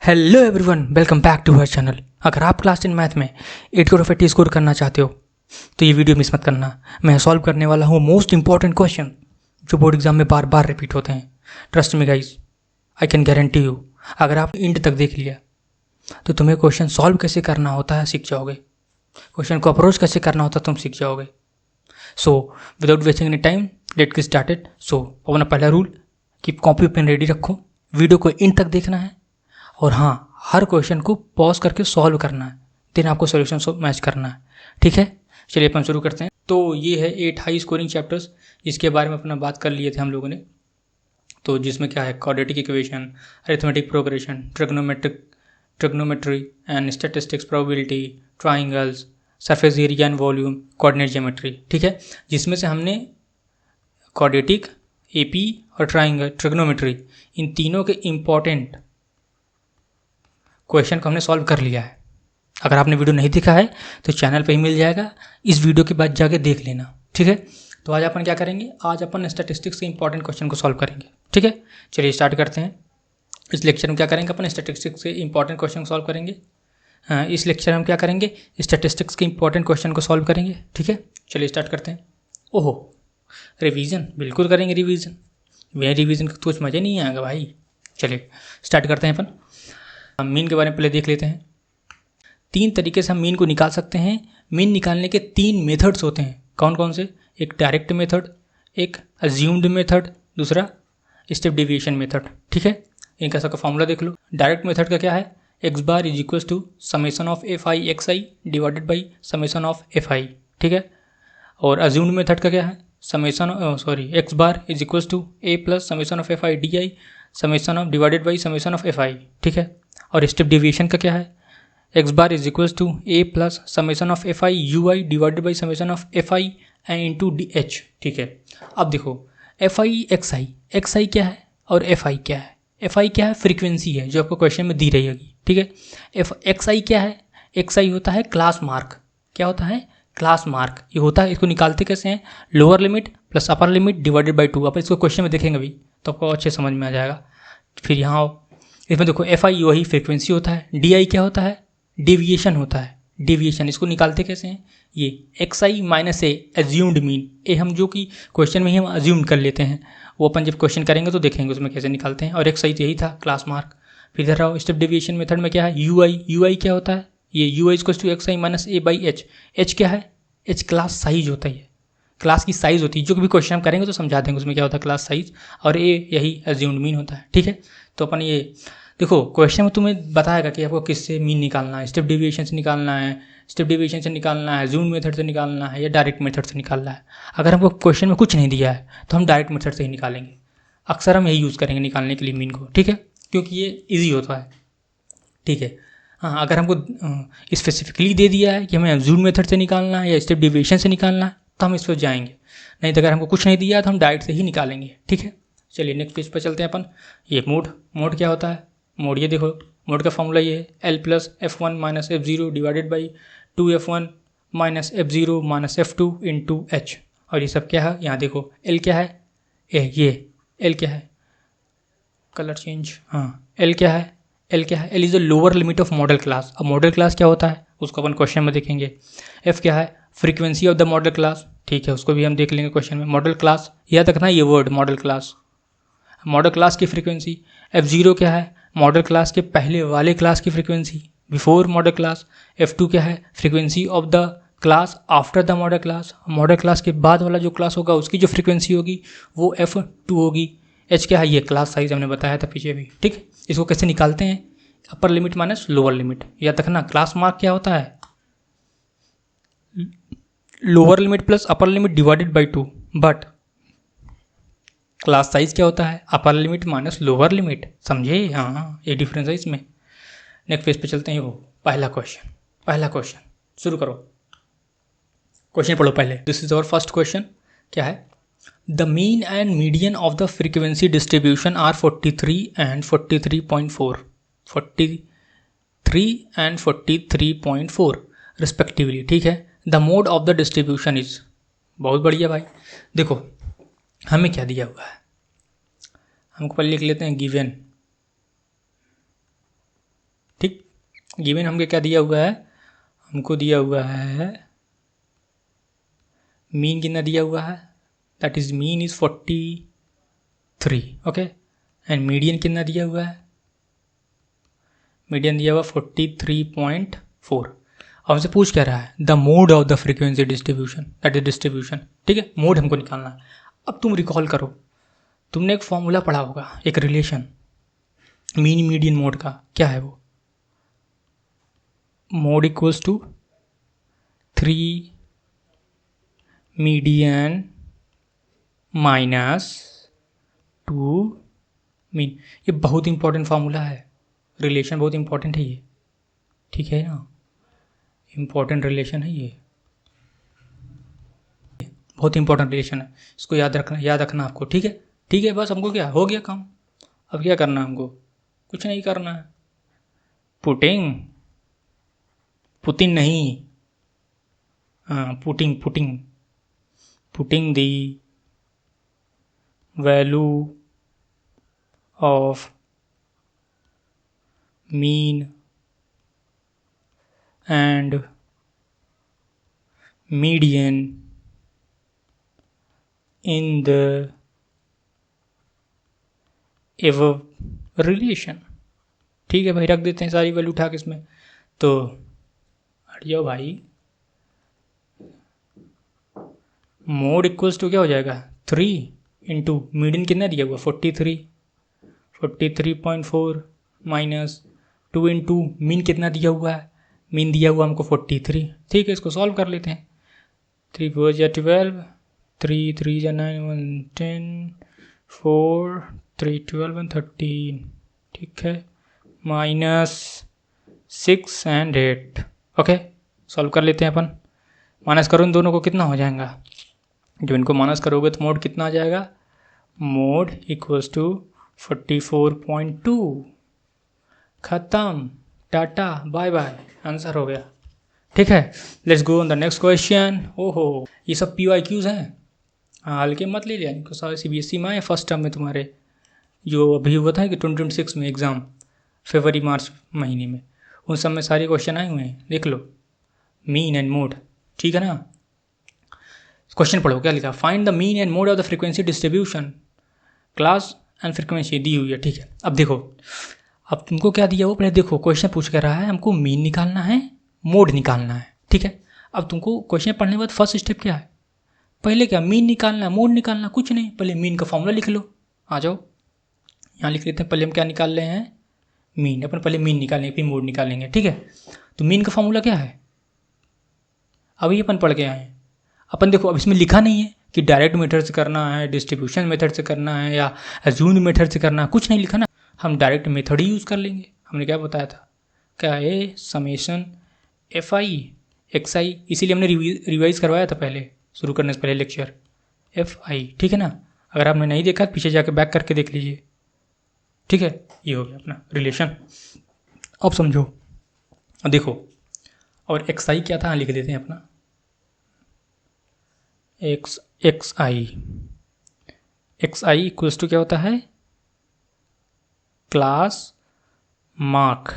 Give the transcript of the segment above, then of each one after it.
Hello everyone, welcome back to our channel. अगर आप class 10 math में 8 आउट ऑफ 80 स्कोर करना चाहते हो तो ये वीडियो मिस मत करना। मैं सॉल्व करने वाला हूँ मोस्ट इंपॉर्टेंट क्वेश्चन जो बोर्ड एग्जाम में बार बार रिपीट होते हैं। Trust me guys, I can guarantee you, अगर आप एंड तक देख लिया तो तुम्हें क्वेश्चन सॉल्व कैसे करना होता है सीख जाओगे, क्वेश्चन को अप्रोच कैसे करना होता है तुम सीख जाओगे। So without wasting any time let get started. So अपना पहला रूल कि कॉपी पेन रेडी रखो, वीडियो को एंड तक देखना है और हाँ, हर क्वेश्चन को पॉज करके सॉल्व करना है, देन आपको सॉल्यूशन मैच करना है। ठीक है, चलिए अपन शुरू करते हैं। तो ये है 8 हाई स्कोरिंग चैप्टर्स जिसके बारे में अपना बात कर लिए थे हम लोगों ने। तो जिसमें क्या है, quadratic equation, arithmetic progression, trigonometry and statistics, probability, triangles, surface area and volume, coordinate geometry. ठीक है, जिसमें से हमने क्वाड्रेटिक, एपी और ट्राइंगल, ट्रिग्नोमेट्री, इन तीनों के इम्पॉर्टेंट क्वेश्चन को हमने सॉल्व कर लिया है। अगर आपने वीडियो नहीं देखा है तो चैनल पे ही मिल जाएगा, इस वीडियो के बाद जाके देख लेना। ठीक है, तो आज अपन क्या करेंगे, आज अपन स्टैटिस्टिक्स के इंपॉर्टेंट क्वेश्चन को सॉल्व करेंगे। ठीक है, चलिए स्टार्ट करते हैं। इस लेक्चर में क्या करेंगे, अपन स्टैटिस्टिक्स के इंपॉर्टेंट क्वेश्चन को सॉल्व करेंगे। हाँ, इस लेक्चर में हम क्या करेंगे, स्टैटिस्टिक्स के इंपॉर्टेंट क्वेश्चन को सॉल्व करेंगे। ठीक है, चलिए स्टार्ट करते हैं। ओहो, रिवीजन बिल्कुल करेंगे, रिवीजन वे रिवीजन का कुछ मज़ा नहीं आएगा भाई। चलिए स्टार्ट करते हैं। अपन हम मीन के बारे में पहले देख लेते हैं। 3 तरीके से हम मीन को निकाल सकते हैं। मीन निकालने के 3 मेथड्स होते हैं। कौन कौन से? एक डायरेक्ट मेथड, एक अज्यूम्ड मेथड, दूसरा स्टेप डेविएशन मेथड। ठीक है, इनका सबका फॉर्मूला देख लो। डायरेक्ट मेथड का क्या है, x bar is equal to summation of F I x i divided by summation of F i. ठीक है, और अज्यूम्ड मेथड का क्या है, x bar is equal to a plus summation of F i d i summation of divided by summation of F i. ठीक है, और step deviation का क्या है, x bar is equal to a plus summation of F i you I divided by summation of F I into D H. ठीक है, अब देखो एफ आई एक्स आई क्या है और एफ आई क्या है। एफ आई क्या है, फ्रीक्वेंसी है जो आपको क्वेश्चन में दी रही होगी। ठीक है, एफ एक्स आई क्या है, एक्स आई होता है क्लास मार्क। क्या होता है, क्लास मार्क। ये होता है, इसको निकालते कैसे हैं, lower limit plus upper limit divided by 2। आप इसको क्वेश्चन में देखेंगे अभी तो आपको अच्छे समझ में आ जाएगा। फिर यहाँ इसमें देखो एफ आई वही फ्रीक्वेंसी होता है, डी आई क्या होता है, डेविएशन होता है। डेविएशन इसको निकालते कैसे हैं, ये x i minus A assumed mean, ए हम जो कि क्वेश्चन में ही हम अज्यूम कर लेते हैं, वो अपन जब क्वेश्चन करेंगे तो देखेंगे उसमें कैसे निकालते हैं। और एक्स आई तो यही था, क्लास मार्क। फिर इधर आओ, स्टेप डेविएशन मेथड में क्या है, यू आई क्या होता है, ये u i equal to x i minus a by h. H क्या है, एच क्लास साइज होता है, क्लास की साइज होती है। जो भी क्वेश्चन हम करेंगे तो समझा देंगे उसमें क्या होता है, क्लास साइज। और ए यही एज्यूम्ड मीन होता है। ठीक है, तो अपन ये देखो क्वेश्चन में तुम्हें बताएगा कि आपको किससे मीन निकालना है, स्टेप डेविएशन से निकालना है, स्टेप डेविएशन से निकालना है, जूम मेथड से निकालना है या डायरेक्ट मेथड से निकालना है। अगर हमको क्वेश्चन में कुछ नहीं दिया है तो हम डायरेक्ट मेथड से ही निकालेंगे। अक्सर हम यही यूज़ करेंगे निकालने के लिए मीन को। ठीक है, क्योंकि ये ईजी होता है। ठीक है, हाँ, अगर हमको स्पेसिफिकली दे दिया है कि हमें जूम मेथड से निकालना है या स्टेप डेविएशन से निकालना है तो हम इस पर जाएंगे, नहीं तो अगर हमको कुछ नहीं दिया तो हम डायरेक्ट से ही निकालेंगे। ठीक है, चलिए नेक्स्ट पेज पर चलते हैं अपन। ये मोड क्या होता है, मोड ये देखो, मोड का फॉर्मूला ये है, L plus F one minus F zero divided by 2f1 minus F zero minus F two into H. और ये सब क्या है, यहाँ देखो एल क्या है, ये एल क्या है, कलर चेंज, हाँ एल क्या है, L is the lower limit of model class. अब मॉडल क्लास क्या होता है उसको अपन क्वेश्चन में देखेंगे। एफ क्या है, frequency of the model class. ठीक है, उसको भी हम देख लेंगे क्वेश्चन में। मॉडल क्लास याद रखना, ये वर्ड मॉडल क्लास की फ्रीक्वेंसी। एफ जीरो क्या है, मॉडल क्लास के पहले वाले क्लास की frequency, before model class. F two क्या है, frequency of the class after the model class के बाद वाला जो क्लास होगा उसकी जो फ्रीक्वेंसी होगी वो एफ टू होगी। एच क्या है, ये क्लास साइज हमने बताया था पीछे भी। ठीक, इसको कैसे निकालते हैं, upper limit minus lower limit. याद रखना, क्लास मार्क क्या होता है, lower limit plus upper limit divided by 2, but class size क्या होता है, अपर लिमिट माइनस लोअर लिमिट। समझे, हाँ ये डिफरेंस है इसमें। नेक्स्ट पेज पे चलते हैं। वो पहला क्वेश्चन शुरू करो, क्वेश्चन पढ़ो पहले। This is our first question. क्या है, the mean and median of the frequency distribution are 43 and 43.4 and 43.4 respectively. ठीक है, the mode of the distribution is, बहुत बढ़िया भाई। देखो हमें क्या दिया हुआ है, हमको पहले लिख लेते हैं गिवन गिवन हमको क्या दिया हुआ है, हमको दिया हुआ है मीन कितना दिया हुआ है, that is mean is 43, okay. And median कितना दिया हुआ है, मीडियन दिया हुआ 43.4। अब हमसे पूछ क्या रहा है, the mode of the frequency distribution, that is distribution, ठीक है, मोड हमको निकालना है। अब तुम रिकॉल करो, तुमने एक फॉर्मूला पढ़ा होगा, एक रिलेशन मीन मीडियन मोड का, क्या है वो, mode equals to 3 median minus 2 mean. ये बहुत इंपॉर्टेंट फार्मूला है, रिलेशन बहुत इंपॉर्टेंट है ये, ठीक है ना, इंपॉर्टेंट रिलेशन है ये, बहुत इंपॉर्टेंट रिलेशन है, इसको याद रखना आपको, ठीक है। ठीक है, बस हमको क्या हो गया काम, अब क्या करना है हमको, कुछ नहीं करना है, पुटिंग नहीं, हाँ putting the value of mean and median in the एवव relation, ठीक है भाई, रख देते हैं सारी वैल्यू उठा के इसमें, तो हट जाओ भाई, मोड इक्वल्स टू क्या हो जाएगा 3 इंटू मीडियन कितना दिया हुआ 43.4 माइनस 2 इंटू मीन कितना दिया हुआ है, मीन दिया हुआ हमको 43, ठीक है, इसको सॉल्व कर लेते हैं। 3 4 या 12, 3 3 या 9 1 10, 4 3 12 1 13, ठीक है, माइनस 6 एंड 8, ओके, सॉल्व कर लेते हैं अपन। माइनस करो इन दोनों को, कितना हो जाएगा, जब इनको माइनस करोगे तो मोड कितना आ जाएगा, मोड इक्वल्स टू 44.2, खत्म, टाटा बाय बाय, आंसर हो गया, ठीक है। Let's go on the next question. ओहो, ये सब PYQs हैं, हाँ हल्के मत ले लिया इनको, सारे CBSE में आए फर्स्ट टर्म में तुम्हारे, जो अभी हुआ था कि 2026 में एग्ज़ाम, फरवरी मार्च महीने में, उन सब में सारे क्वेश्चन आए हुए हैं, देख लो, मीन एंड मोड, ठीक है ना। क्वेश्चन पढ़ो क्या लिखा, find the mean and mode of the frequency distribution, class and frequency दी हुई है, ठीक है। अब देखो, अब तुमको क्या दिया वो, पहले देखो क्वेश्चन पूछ कर रहा है हमको मीन निकालना है, मोड निकालना है, ठीक है। अब तुमको क्वेश्चन पढ़ने के बाद फर्स्ट स्टेप क्या है, पहले क्या मीन निकालना, मोड निकालना, कुछ नहीं, पहले मीन का फॉर्मूला लिख लो, आ जाओ यहाँ लिख लेते हैं, पहले हम क्या निकाल रहे हैं, मीन, अपन पहले मीन निकालेंगे फिर मोड निकालेंगे, ठीक है। तो मीन का फॉर्मूला क्या है, अभी अपन पढ़ के आए हैं, अपन देखो अब इसमें लिखा नहीं है कि डायरेक्ट मेथड से करना है, डिस्ट्रीब्यूशन मेथड से करना है, या अज्यूम्ड मेथड से करना है, कुछ नहीं लिखा ना, हम डायरेक्ट मेथड ही यूज़ कर लेंगे। हमने क्या बताया था, क्या है, समेशन FI XI, इसीलिए हमने रिवाइज करवाया था पहले, शुरू करने से पहले लेक्चर FI, ठीक है ना। अगर आपने नहीं देखा पीछे जाके बैक करके देख लीजिए, ठीक है। ये हो गया अपना रिलेशन, अब समझो, देखो, और XI क्या था, लिख देते हैं अपना XI इक्वल्स टू क्या होता है, क्लास मार्क,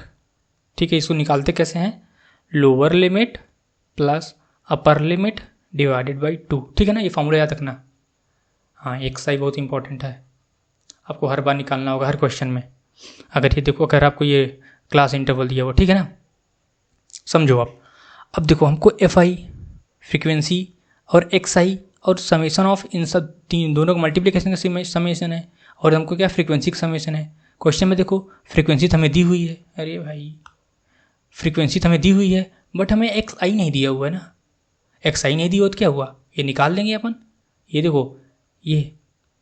ठीक है। इसको निकालते कैसे हैं, lower limit plus upper limit divided by 2, ठीक है ना, ये फॉर्मूला याद रखना। हाँ, XI बहुत इंपॉर्टेंट है, आपको हर बार निकालना होगा हर क्वेश्चन में। अगर ये देखो, अगर आपको ये क्लास इंटरवल दिया हुआ, ठीक है ना, समझो आप। अब देखो हमको FI फ्रीक्वेंसी और XI और समेशन ऑफ इन सब तीन दोनों का मल्टीप्लिकेशन का समेशन है, और हमको क्या फ्रीक्वेंसी का समेशन है। क्वेश्चन में देखो फ्रीक्वेंसी तो हमें दी हुई है, अरे भाई फ्रीक्वेंसी तो हमें दी हुई है, बट हमें XI नहीं दिया हुआ है ना, XI नहीं दिया हो तो क्या हुआ, ये निकाल लेंगे अपन। ये देखो, ये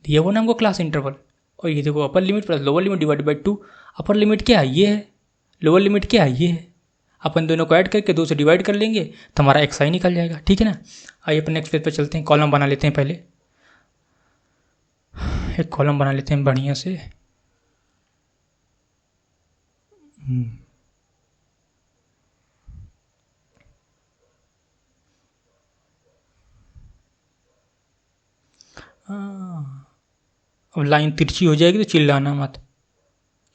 दिया हुआ ना हमको क्लास इंटरवल, और ये देखो upper limit plus lower limit divided by 2, upper limit क्या है, ये है, लोअर लिमिट क्या है, ये है। अपन दोनों को ऐड करके 2 से डिवाइड कर लेंगे तो हमारा XI निकल जाएगा, ठीक है ना। आइए अपन नेक्स्ट पेज पर चलते हैं, कॉलम बना लेते हैं, पहले एक कॉलम बना लेते हैं बढ़िया से। अब लाइन तिरछी हो जाएगी तो चिल्लाना मत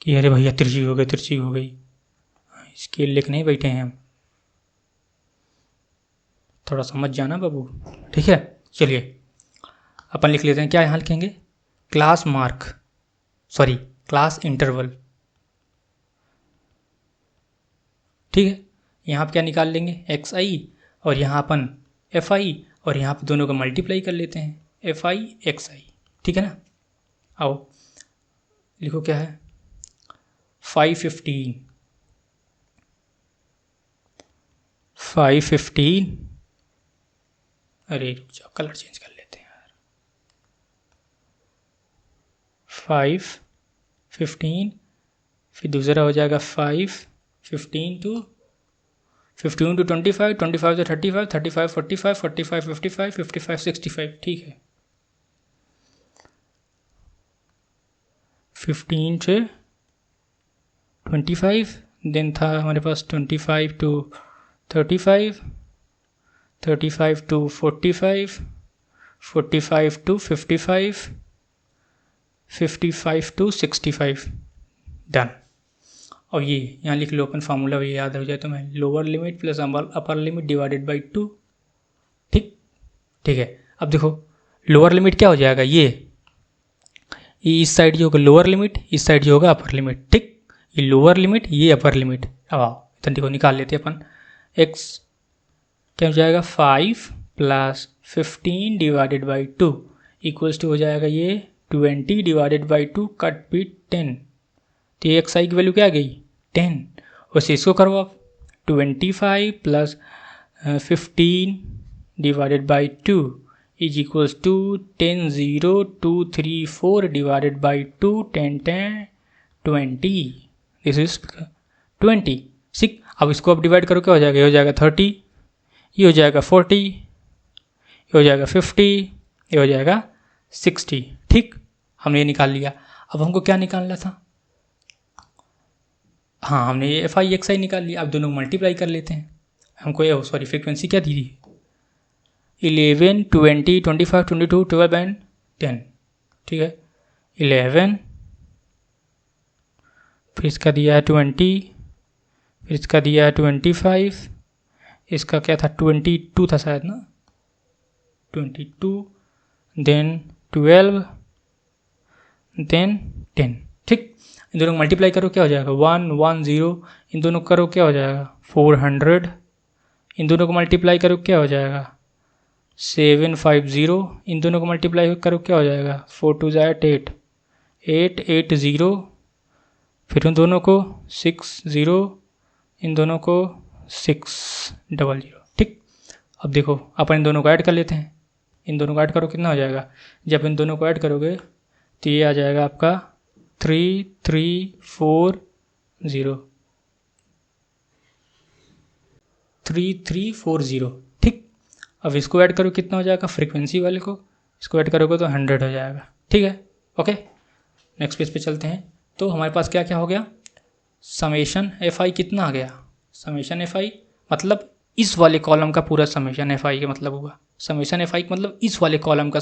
कि अरे भैया तिरछी हो गई, तिरछी हो गई, स्केल लिखने ही बैठे हैं हम, थोड़ा समझ जाना बाबू, ठीक है। चलिए अपन लिख लेते हैं, क्या यहाँ लिखेंगे, class mark, sorry class interval, ठीक है। यहाँ पर क्या निकाल लेंगे, एक्स आई, और यहाँ अपन एफ आई, और यहाँ पर दोनों को मल्टीप्लाई कर लेते हैं, एफ आई एक्स आई, ठीक है ना। आओ लिखो क्या है, 515, 515, अरे रुक जाओ कलर चेंज कर लेते हैं यार, 515, फिर दूसरा हो जाएगा 515 टू 15 टू 25, 25 टू 35, 35 45, 45 55, 55 65, ठीक है। 15 से 25, देन था हमारे पास 25 to 35, 35 to 45, 45 to 55, 55 to 65, done. और ये यहाँ लिख लो अपन फार्मूला, भी याद हो जाए तो मैं, lower limit plus upper limit divided by 2, ठीक, ठीक है। अब देखो लोअर लिमिट क्या हो जाएगा, ये इस साइड जो होगा लोअर लिमिट, इस साइड जो होगा अपर लिमिट, ठीक। ये लोअर लिमिट, ये अपर लिमिट। अब आओ इतना देखो निकाल लेते हैं अपन, एक्स क्या हो जाएगा, 5 plus 15 divided by 2 equals to हो जाएगा ये 20 डिवाइडेड बाई 2 कट भी 10, तो ये एक्स आई की वैल्यू क्या आ गई, 10। और इसको करो आप, 25 plus 15 divided by 2 is equals to 10 0 2 3 4 divided by 2 10 10 20, this is 20, ठीक। अब इसको आप डिवाइड करो क्या हो जाएगा, ये हो जाएगा 30, ये हो जाएगा 40, ये हो जाएगा 50, ये हो जाएगा 60, ठीक। हमने ये निकाल लिया। अब हमको क्या निकालना था, हाँ हमने ये एफ आई एक्स आई निकाल लिया। अब दोनों मल्टीप्लाई कर लेते हैं। हमको ये सॉरी फ्रीक्वेंसी क्या दी थी, 11 20 25 22 12 एंड 10, ठीक है। 11, फिर इसका दिया है 20, फिर इसका दिया है 25, इसका क्या था 22 था शायद ना, 22, देन 12, देन 10, ठीक। इन दोनों को मल्टीप्लाई करो क्या हो जाएगा, 110, इन दोनों को करो क्या हो जाएगा 400, इन दोनों को मल्टीप्लाई करो क्या हो जाएगा 750, इन दोनों को मल्टीप्लाई करो क्या हो जाएगा 4 2 8 880, फिर उन दोनों को 60, इन दोनों को 600, ठीक। अब देखो अपन इन दोनों को ऐड कर लेते हैं, इन दोनों को ऐड करो कितना हो जाएगा, जब इन दोनों को ऐड करोगे तो ये आ जाएगा आपका 3340, 3340, ठीक। अब इसको ऐड करो कितना हो जाएगा, फ्रीक्वेंसी वाले को इसको ऐड करोगे तो 100 हो जाएगा, ठीक है। ओके नेक्स्ट पेज पे चलते हैं। तो हमारे पास क्या क्या हो गया, समेशन एफ आई कितना आ गया, समेशन एफ आई मतलब इस वाले कॉलम का पूरा समेशन एफ आई का मतलब हुआ, समेशन एफ आई मतलब इस वाले कॉलम का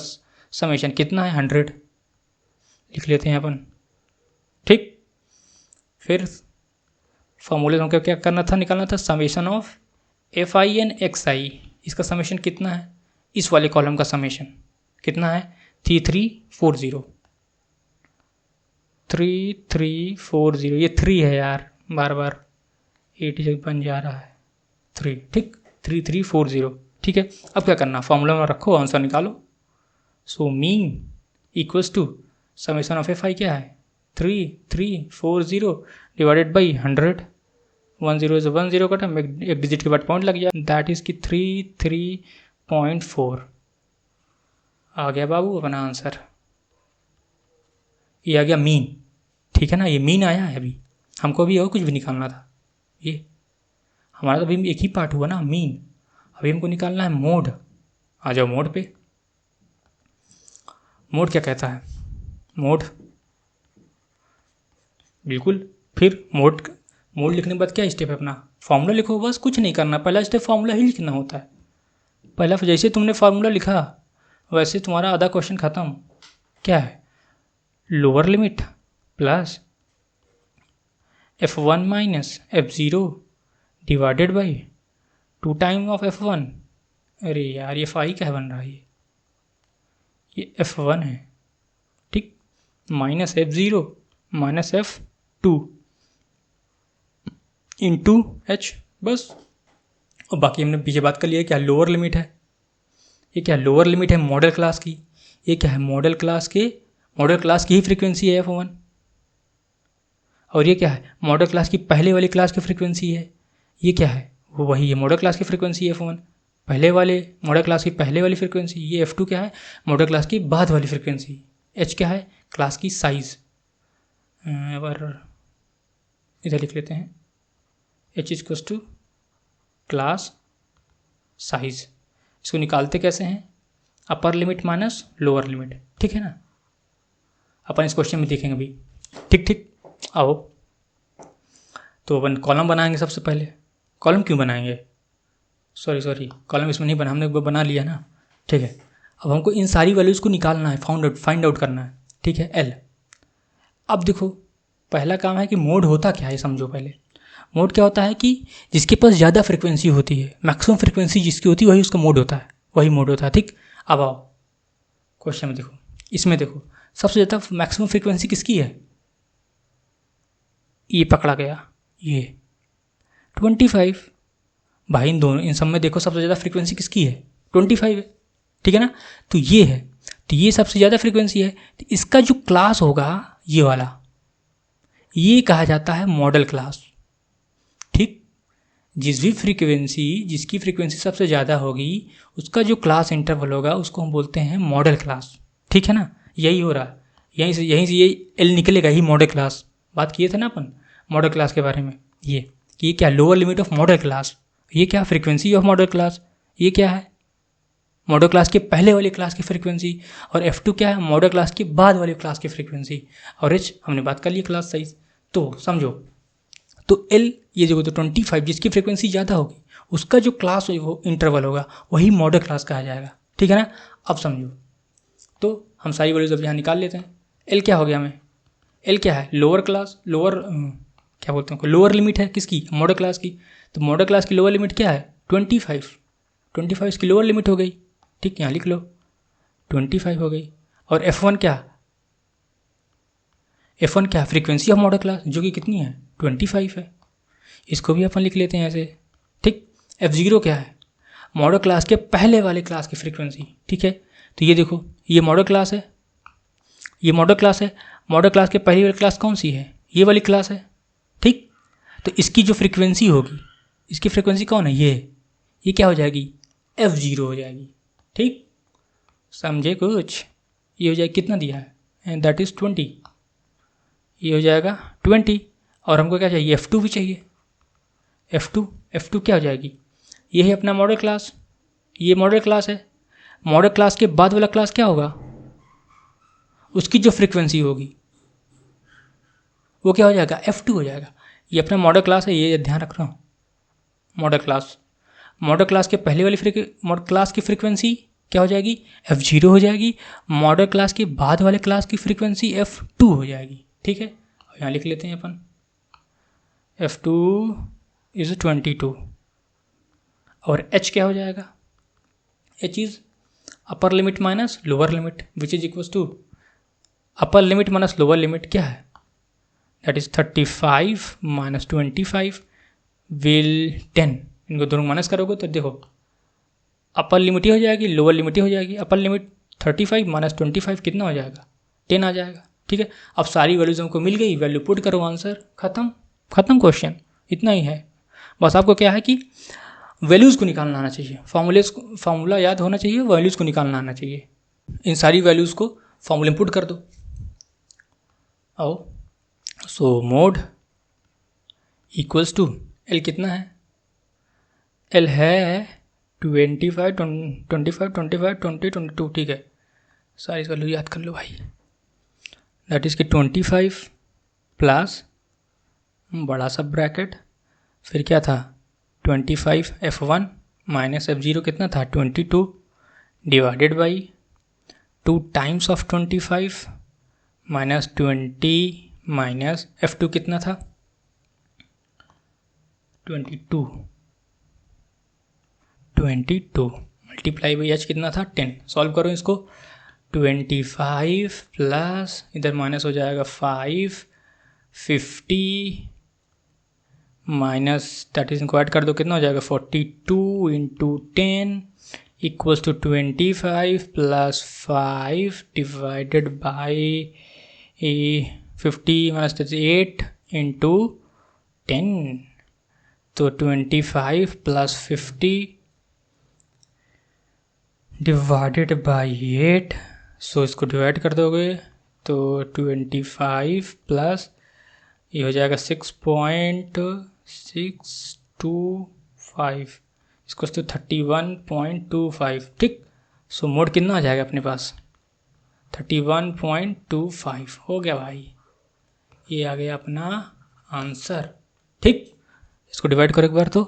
समेशन कितना है 100, लिख लेते हैं अपन, ठीक। फिर फॉर्मूले में क्या करना था, निकालना था summation of F I N X I, इसका समेशन कितना है, इस वाले कॉलम का समेशन कितना है 3340, 3340, ये 3 है यार, बार बार 80 बन जा रहा है 3, ठीक 3340, ठीक है। अब क्या करना, फॉर्मूला में रखो आंसर निकालो। So mean equals to summation of F i क्या है 3340 डिवाइडेड बाई 100, 10 से 10 कटा, एक डिजिट के बाद पॉइंट लग गया, दैट इज की 33.4 आ गया बाबू अपना आंसर, ये आ गया मीन, ठीक है ना। ये मीन आया है, अभी हमको भी और कुछ भी निकालना था, ये हमारा तो अभी एक ही पार्ट हुआ ना मीन, अभी हमको निकालना है मोड। आ जाओ मोड पे, मोड क्या कहता है, मोड बिल्कुल, फिर मोड लिखने के बाद क्या स्टेप है अपना, फार्मूला लिखो, बस कुछ नहीं करना, पहला स्टेप फार्मूला ही लिखना होता है। पहला जैसे तुमने फार्मूला लिखा वैसे तुम्हारा आधा क्वेश्चन खत्म। क्या है, lower limit plus F1 minus F0 divided by 2 time of F1। अरे यार ये फाई क्या बन रहा है, ये F1 है, ठीक, minus F0 minus F2 into H, बस। और बाकी हमने पीछे बात कर लिया क्या लोअर लिमिट है, ये क्या लोअर लिमिट है मॉडल क्लास की, ये क्या है मॉडल क्लास की ही फ्रीक्वेंसी है F1। और ये क्या है मॉडल क्लास की पहले वाली क्लास की फ्रीक्वेंसी है, ये क्या है वो वही है मॉडल क्लास की फ्रीक्वेंसी F1, पहले वाले मॉडल क्लास की पहले वाली फ्रीक्वेंसी। ये F2 क्या है मॉडल क्लास की बाद वाली फ्रीक्वेंसी। H क्या है क्लास की साइज, और इधर लिख लेते हैं H equals to class size. इसको निकालते कैसे हैं, upper limit minus lower limit, ठीक है ना। अपन इस क्वेश्चन में देखेंगे अभी, ठीक आओ। तो अपन कॉलम बनाएंगे सबसे पहले। कॉलम क्यों बनाएंगे, सॉरी कॉलम इसमें नहीं बना, हमने बना लिया ना, ठीक है। अब हमको इन सारी वैल्यूज़ को निकालना है, फाइंड आउट करना है, ठीक है, L। अब देखो पहला काम है कि मोड होता क्या है समझो पहले। मोड क्या होता है कि जिसके पास ज़्यादा फ्रिक्वेंसी होती है, मैक्सिमम फ्रिक्वेंसी जिसकी होती है वही उसका मोड होता है, वही मोड होता है, ठीक। अब आओ क्वेश्चन में देखो, इसमें देखो सबसे ज़्यादा मैक्सिमम फ्रिक्वेंसी किसकी है, ये पकड़ा गया, ये 25। भाई इन सब में देखो सबसे ज़्यादा फ्रिक्वेंसी किसकी है, 25 है, ठीक है ना। तो ये है, तो ये सबसे ज़्यादा फ्रिक्वेंसी है, तो इसका जो क्लास होगा ये वाला, ये कहा जाता है मॉडल क्लास, ठीक। जिसकी फ्रीक्वेंसी सबसे ज़्यादा होगी उसका जो क्लास इंटरवल होगा उसको हम बोलते हैं मॉडल क्लास, ठीक है ना। यही हो रहा है, यहीं से ये L निकलेगा ही मॉडल क्लास। बात किए थे ना अपन मॉडल क्लास के बारे में, ये कि ये क्या lower limit of model class, ये क्या फ्रीक्वेंसी ऑफ मॉडल क्लास, ये क्या है मॉडल क्लास के पहले वाली क्लास की फ्रीक्वेंसी, और F2 क्या है मॉडल क्लास के बाद वाली क्लास की फ्रीक्वेंसी, और H हमने बात कर ली क्लास साइज। तो समझो, तो L ये जो 25 जिसकी फ्रीक्वेंसी ज़्यादा होगी उसका जो क्लास वो इंटरवल होगा वही मॉडल क्लास कहा जाएगा, ठीक है ना। अब समझो, तो हम सारी वैल्यूज अब यहाँ निकाल लेते हैं। L क्या हो गया हमें, L क्या है लोअर क्लास, क्या बोलते हैं लोअर लिमिट है किसकी मॉडल क्लास की। तो मॉडल क्लास की लोअर लिमिट क्या है 25 इसकी लोअर लिमिट हो गई, ठीक, यहाँ लिख लो 25 हो गई। और F1 क्या फ्रीक्वेंसी ऑफ मॉडल क्लास जो कि कितनी है 25 है, इसको भी अपन लिख लेते हैं ऐसे, ठीक। F0 क्या है मॉडल क्लास के पहले वाले क्लास की फ्रीक्वेंसी, ठीक है। तो ये देखो ये मॉडल क्लास है, ये मॉडल क्लास है, मॉडल क्लास के पहली वाली क्लास कौन सी है, ये वाली क्लास है, ठीक। तो इसकी जो फ्रीक्वेंसी होगी, इसकी फ्रीक्वेंसी कौन है ये क्या हो जाएगी F0 हो जाएगी, ठीक। समझे कुछ, ये हो जाएगा कितना दिया है एंड दैट इज़ 20, ये हो जाएगा 20। और हमको क्या चाहिए F2 भी चाहिए, F2 क्या हो जाएगी, ये है अपना मॉडल क्लास, ये मॉडल क्लास है, मॉडल क्लास के बाद वाला क्लास क्या होगा, उसकी जो फ्रीक्वेंसी होगी वो क्या हो जाएगा F2 हो जाएगा। ये अपना मॉडल क्लास है, ये ध्यान रख रहा हूँ, मॉडल क्लास के पहले वाली मॉडल क्लास की फ्रीक्वेंसी क्या हो जाएगी F0 हो जाएगी, मॉडल क्लास के बाद वाले क्लास की फ्रीक्वेंसी F2 हो जाएगी, ठीक है। यहाँ लिख लेते हैं अपन F2 इज़ 22। और H क्या हो जाएगा, H is upper limit minus lower limit which is equals to upper limit minus lower limit क्या है, दैट इज 35 माइनस 25 विल 10। इनको दोनों माइनस करोगे तो देखो अपर लिमिट ही हो जाएगी लोअर लिमिट ही हो जाएगी। अपर लिमिट 35 माइनस 25 कितना हो जाएगा 10 आ जाएगा, ठीक है। अब सारी वैल्यूज हमको मिल गई, वैल्यू पुट करो, आंसर खत्म क्वेश्चन, इतना ही है। बस आपको क्या है कि वैल्यूज़ को निकालना आना चाहिए, फार्मूला याद होना चाहिए, वैल्यूज़ को निकालना आना चाहिए। इन सारी वैल्यूज़ को फार्मूले में पुट कर दो। आओ, so mode equals to L कितना है, L है 25 25 25 20 22, ठीक है। सारी वैल्यू याद कर लो भाई, दैट इज़ कि 25 प्लस बड़ा सा ब्रैकेट, फिर क्या था 25 F1 माइनस F0 कितना था 22 divided by 2 times of 25 minus 20 minus F2 कितना था 22 मल्टीप्लाई बाई एच कितना था 10। सॉल्व करो इसको। 25 प्लस इधर माइनस हो जाएगा 5, 50 माइनस 30 इनको ऐड कर दो कितना हो जाएगा 42 into 10 equals to 25 plus 5 divided by 50 minus 38 into 10। तो 25 प्लस 50 डिवाइडेड बाई 8। सो इसको डिवाइड कर दोगे तो 25 प्लस ये हो जाएगा 6.625 इसको तो 31.25 ठीक। सो मोड कितना आ जाएगा अपने पास 31.25 हो गया भाई। ये आ गया अपना आंसर ठीक। इसको डिवाइड करो एक बार तो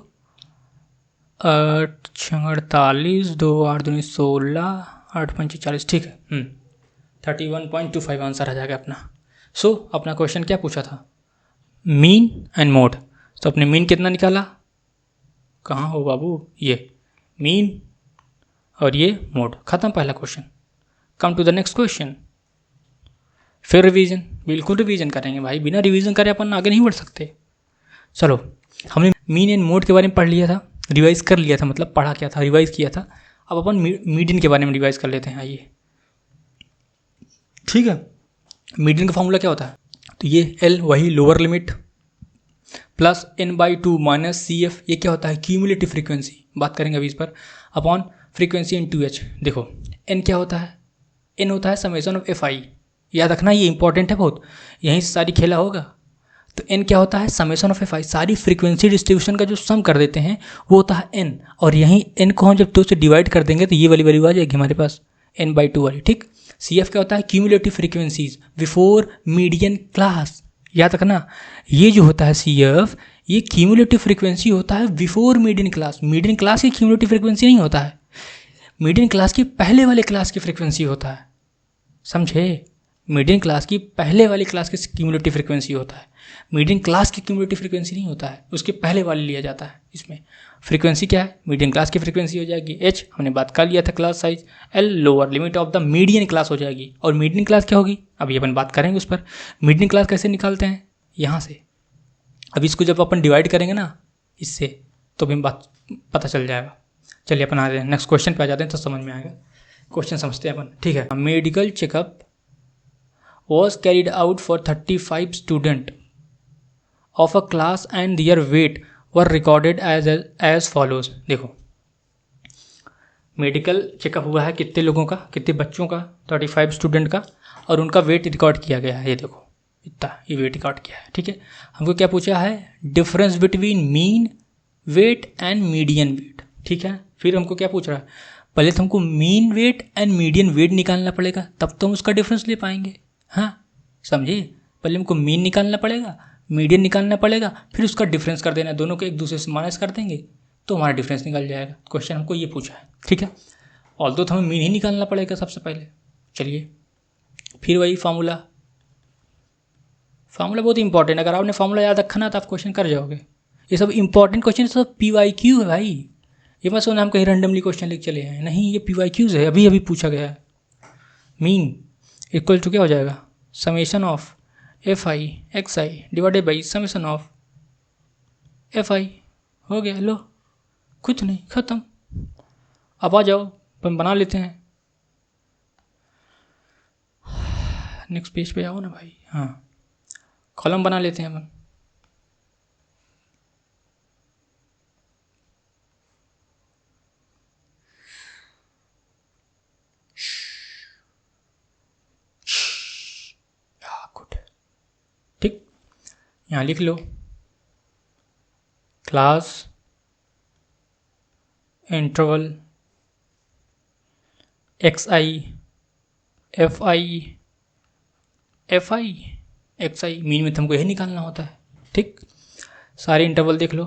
48 2 8 दूनी 16 8 5 40 ठीक है 31.25 आंसर आ जाएगा अपना। सो अपना क्वेश्चन क्या पूछा था मीन एंड मोड। तो अपने मीन कितना निकाला कहाँ हो बाबू ये मीन और ये मोड खत्म पहला question. Come to the next question. फिर रिवीजन बिल्कुल रिवीजन करेंगे भाई बिना रिवीजन करे अपन आगे नहीं बढ़ सकते। चलो हमने मीन एंड मोड के बारे में पढ़ लिया था रिवाइज कर लिया था मतलब पढ़ा क्या था रिवाइज किया था। अब अपन मीडियन के बारे में रिवाइज कर लेते हैं आइए ठीक है। मीडियन का फॉर्मूला क्या होता है तो ये एल वही lower limit plus n/2 minus c f ये क्या होता है क्यूमुलेटिव फ्रीक्वेंसी बात करेंगे अभी इस पर अपॉन फ्रीक्वेंसी इन 2h। देखो n क्या होता है n होता है समेशन ऑफ एफ आई याद रखना ये इंपॉर्टेंट है बहुत यहीं से सारी खेला होगा। तो n क्या होता है समेशन ऑफ एफ आई सारी फ्रीक्वेंसी डिस्ट्रीब्यूशन का जो सम कर देते हैं वो होता है n और यहीं n को हम जब 2 से डिवाइड कर देंगे तो ये वाली वैल्यू आ जाएगी हमारे पास n/2 वाली ठीक। सी एफ क्या होता है cumulative frequencies before median class याद रखना ये जो होता है सी एफ ये क्यूमुलेटिव फ्रीक्वेंसी होता है बिफोर मीडियन क्लास की क्यूमुलेटिव फ्रीक्वेंसी नहीं होता है मीडियन क्लास की पहले वाले क्लास की फ्रीक्वेंसी होता है समझे। मीडियन क्लास की पहले वाली क्लास की क्यूमुलेटिव फ्रीक्वेंसी होता है मीडियन क्लास की क्यूमुलेटिव फ्रीक्वेंसी नहीं होता है उसके पहले वाले लिया जाता है। इसमें फ्रीक्वेंसी क्या है मीडियन क्लास की फ्रीक्वेंसी हो जाएगी एच हमने बात कर लिया था class size L lower limit of the median class हो जाएगी और मीडियन क्लास क्या होगी अभी अपन बात करेंगे उस पर। मीडियन क्लास कैसे निकालते हैं यहाँ से अब इसको जब अपन डिवाइड करेंगे ना इससे तो भी बात पता चल जाएगा। चलिए अपन आ रहे हैं नेक्स्ट क्वेश्चन पे आ जाते हैं तो समझ में आएगा क्वेश्चन समझते हैं अपन ठीक है। Medical checkup was carried out for 35 student of a class and their weight were recorded as follows। देखो मेडिकल चेकअप हुआ है कितने लोगों का कितने बच्चों का 35 स्टूडेंट का और उनका वेट रिकॉर्ड किया गया है ये देखो इतना ये वेट रिकॉर्ड किया है ठीक है। हमको क्या पूछा है difference between mean weight and median weight ठीक है। फिर हमको क्या पूछ रहा है पहले तो हमको mean weight and median weight निकालना पड़ेगा तब तो हम उसका डिफरेंस ले पाएंगे हाँ समझिए। पहले हमको मीन निकालना पड़ेगा मीडियन निकालना पड़ेगा फिर उसका डिफरेंस कर देना दोनों को एक दूसरे से माइनस कर देंगे तो हमारा डिफरेंस निकल जाएगा। क्वेश्चन हमको ये पूछा है ठीक है ऑल्दो तो हमें मीन ही निकालना पड़ेगा सबसे पहले। चलिए फिर वही फार्मूला बहुत इंपॉर्टेंट अगर आपने फार्मूला याद रखा ना तो आप क्वेश्चन कर जाओगे। ये सब इंपॉर्टेंट क्वेश्चन सब PYQ है भाई ये मत सोचना हम कहीं रैंडमली क्वेश्चन लिख चले हैं नहीं ये PYQs है अभी पूछा गया है। मीन इक्वल टू क्या हो जाएगा summation of F I x i divided by summation of F I हो गया। लो कुछ नहीं ख़त्म। अब आ जाओ अपन बना लेते हैं नेक्स्ट पेज पे आओ ना भाई हाँ कॉलम बना लेते हैं अपन। ठीक यहाँ लिख लो class interval X I F I x I mean में तुमको यही निकालना होता है ठीक। सारे इंटरवल देख लो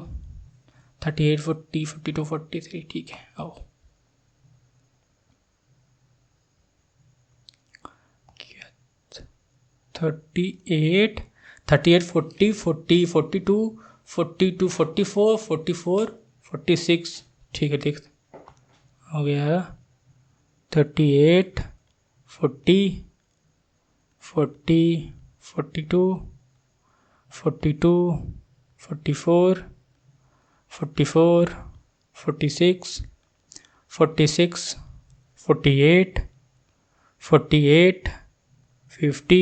38 40 42 43 ठीक है। आओ 38 40 40 42 42, 44, 44, 46, ठीक है, देख हो गया 38, 40, 40, 42, 42, 44, 44, 46, 46, 48, 48, 50,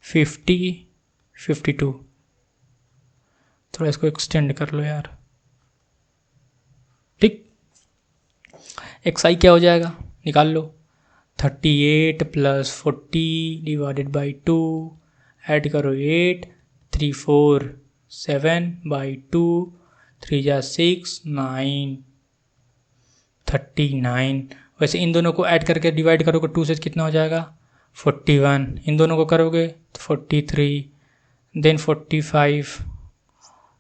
50, 52। थोड़ा इसको एक्सटेंड कर लो यार, ठीक। एक्स आई क्या हो जाएगा, निकाल लो। 38 प्लस 40 डिवाइडेड बाई 2, ऐड करो 8, 3 4 7 बाई 2, 3 जा 6 9, 39। वैसे इन दोनों को ऐड करके डिवाइड करोगे 2 से कितना हो जाएगा 41, इन दोनों को करोगे तो 43, देन 45,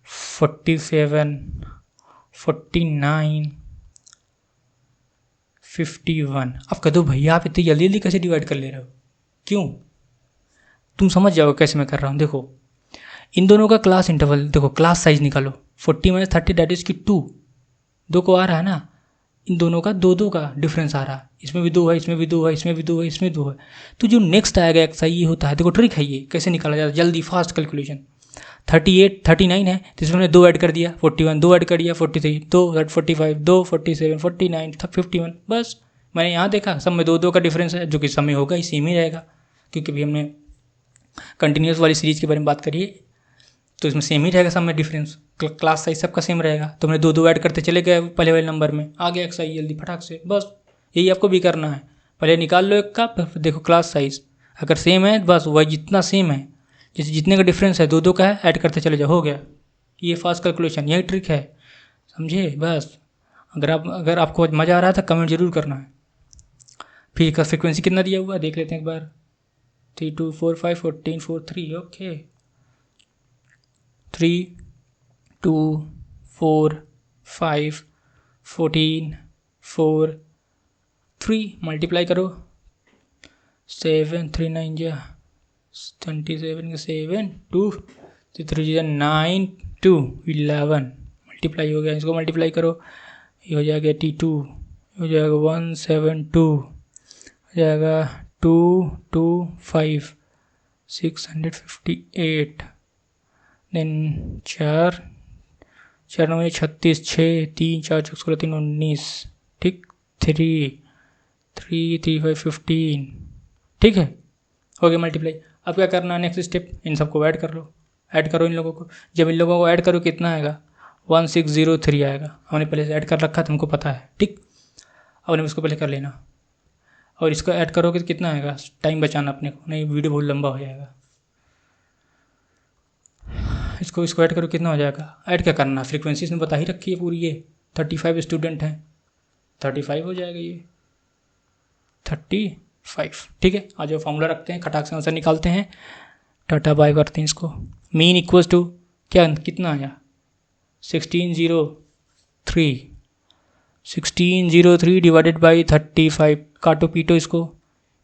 47, 49, 51। अब कह दो भैया आप इतनी जल्दी जल्दी कैसे डिवाइड कर ले रहे हो, क्यों? तुम समझ जाओगे कैसे मैं कर रहा हूँ। देखो इन दोनों का क्लास इंटरवल, देखो क्लास साइज निकालो। 40 माइनस 30 डेट इज की 2, 2 को आ रहा है ना, इन दोनों का 2 का डिफरेंस आ रहा है, इसमें भी 2 है, इसमें भी 2 है, इसमें भी 2 है, इसमें 2 है। तो जो नेक्स्ट आएगा एक्स आई ये होता है, देखो ट्रिक है ये, कैसे निकाला जाता है जल्दी फास्ट कैलकुलेशन। 38 39 है तो इसमें हमने 2 ऐड कर दिया 41, 2 ऐड कर दिया 43, 2 45, 2 47, 49, 51। बस मैंने यहाँ देखा सब में 2 का डिफरेंस है, जो कि सब में होगा ही, सेम ही रहेगा, क्योंकि भी हमने कंटिन्यूस वाली सीरीज के बारे में बात करी है, तो इसमें सेम ही रहेगा सब में डिफरेंस, क्लास साइज सबका सेम रहेगा। तो हमने 2 ऐड करते चले गए पहले वाले नंबर में, आ गया एक्स आई जल्दी फटाक से। बस यही आपको भी करना है, पहले निकाल लो एक का, फिर देखो क्लास साइज अगर सेम है बस वही जितना सेम है, जैसे जितने का डिफरेंस है 2 का है, ऐड करते चले जाओ, हो गया। ये फास्ट कैलकुलेशन, यही ट्रिक है, समझे। बस अगर आपको मज़ा आ रहा था कमेंट जरूर करना है। फिर इसका फ्रिक्वेंसी कितना दिया हुआ देख लेते हैं एक बार। 3 2 4 5 14 4 3, ओके 3 2 4 5 14 4 3 मल्टीप्लाई करो 7 3 9 जा 27 के 7 2 3 9 2 11 मल्टीप्लाई हो गया। इसको मल्टीप्लाई करो, ये हो जाएगा 82, हो जाएगा 172, हो जाएगा 225 658, देन 4 4 9 36, 6 3 4 16 3 19, ठीक 3 3 3 5 15, ठीक है, हो गया मल्टीप्लाई। अब क्या करना है नेक्स्ट स्टेप, इन सबको ऐड कर लो, ऐड करो इन लोगों को। जब इन लोगों को ऐड करो कितना आएगा 1603 आएगा, हमने पहले से ऐड कर रखा था, हमको पता है, ठीक। अब हमें इसको पहले कर लेना, और इसको ऐड करोगे तो कितना आएगा, टाइम बचाना अपने को, नहीं वीडियो बहुत लंबा हो जाएगा। इसको ऐड करो कितना हो जाएगा, ऐड क्या करना, फ्रीक्वेंसी इसमें बता ही रखी है पूरी, ये 35 स्टूडेंट हैं, 35 हो जाएगा ये 35, ठीक है। आज जो फॉर्मूला रखते हैं, खटाक से आंसर निकालते हैं, टाटा बाय करते हैं इसको। मीन इक्वल्स टू क्या कितना आया 1603 डिवाइडेड बाई 35, काटो पीटो इसको,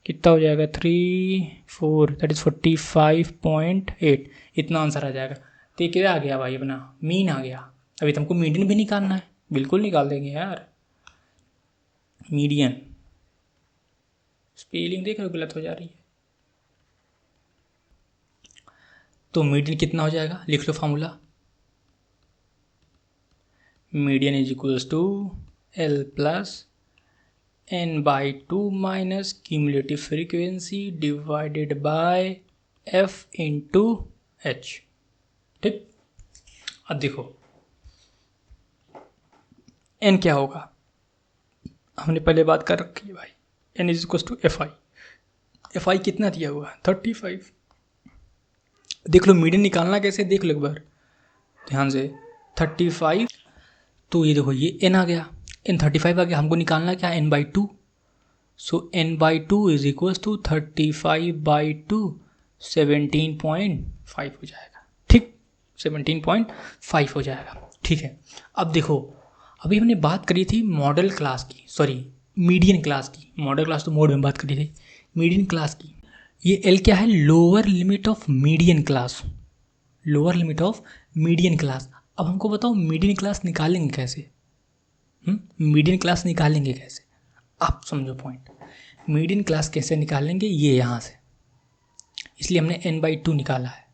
कितना हो जाएगा 3 4 दैट इज़ 45.8, इतना आंसर आ जाएगा। तो ये क्या आ गया भाई, अपना मीन आ गया। अभी तुमको मीडियन भी निकालना है, बिल्कुल निकाल देंगे यार। मीडियन स्पेलिंग देख रहे हो गलत हो जा रही है, तो मीडियन कितना हो जाएगा, लिख लो formula. Median is equals to L plus n/2 minus cumulative frequency divided by f into h, ठीक। अब देखो n क्या होगा, हमने पहले बात कर रखी है भाई, n is equals to f i कितना दिया हुआ है 35। देख लो मीडियन निकालना कैसे, देख लो एक बार ध्यान से। 35, तो ये देखो ये n आ गया, n 35 आ गया, हमको निकालना क्या n/2, so n/2 is equals to 35/2, 17.5 हो जाएगा, ठीक 17.5 हो जाएगा, ठीक है। अब देखो अभी हमने बात करी थी मॉडल क्लास की, सॉरी मीडियन क्लास की, मॉडल क्लास तो मोड में बात करी थी, मीडियन क्लास की। ये L क्या है, lower limit of median class, lower limit of median class. अब हमको बताओ मीडियन क्लास निकालेंगे कैसे? मीडियन क्लास निकालेंगे कैसे? आप समझो पॉइंट। मीडियन क्लास कैसे निकालेंगे? ये यहाँ से, इसलिए हमने n/2 निकाला है।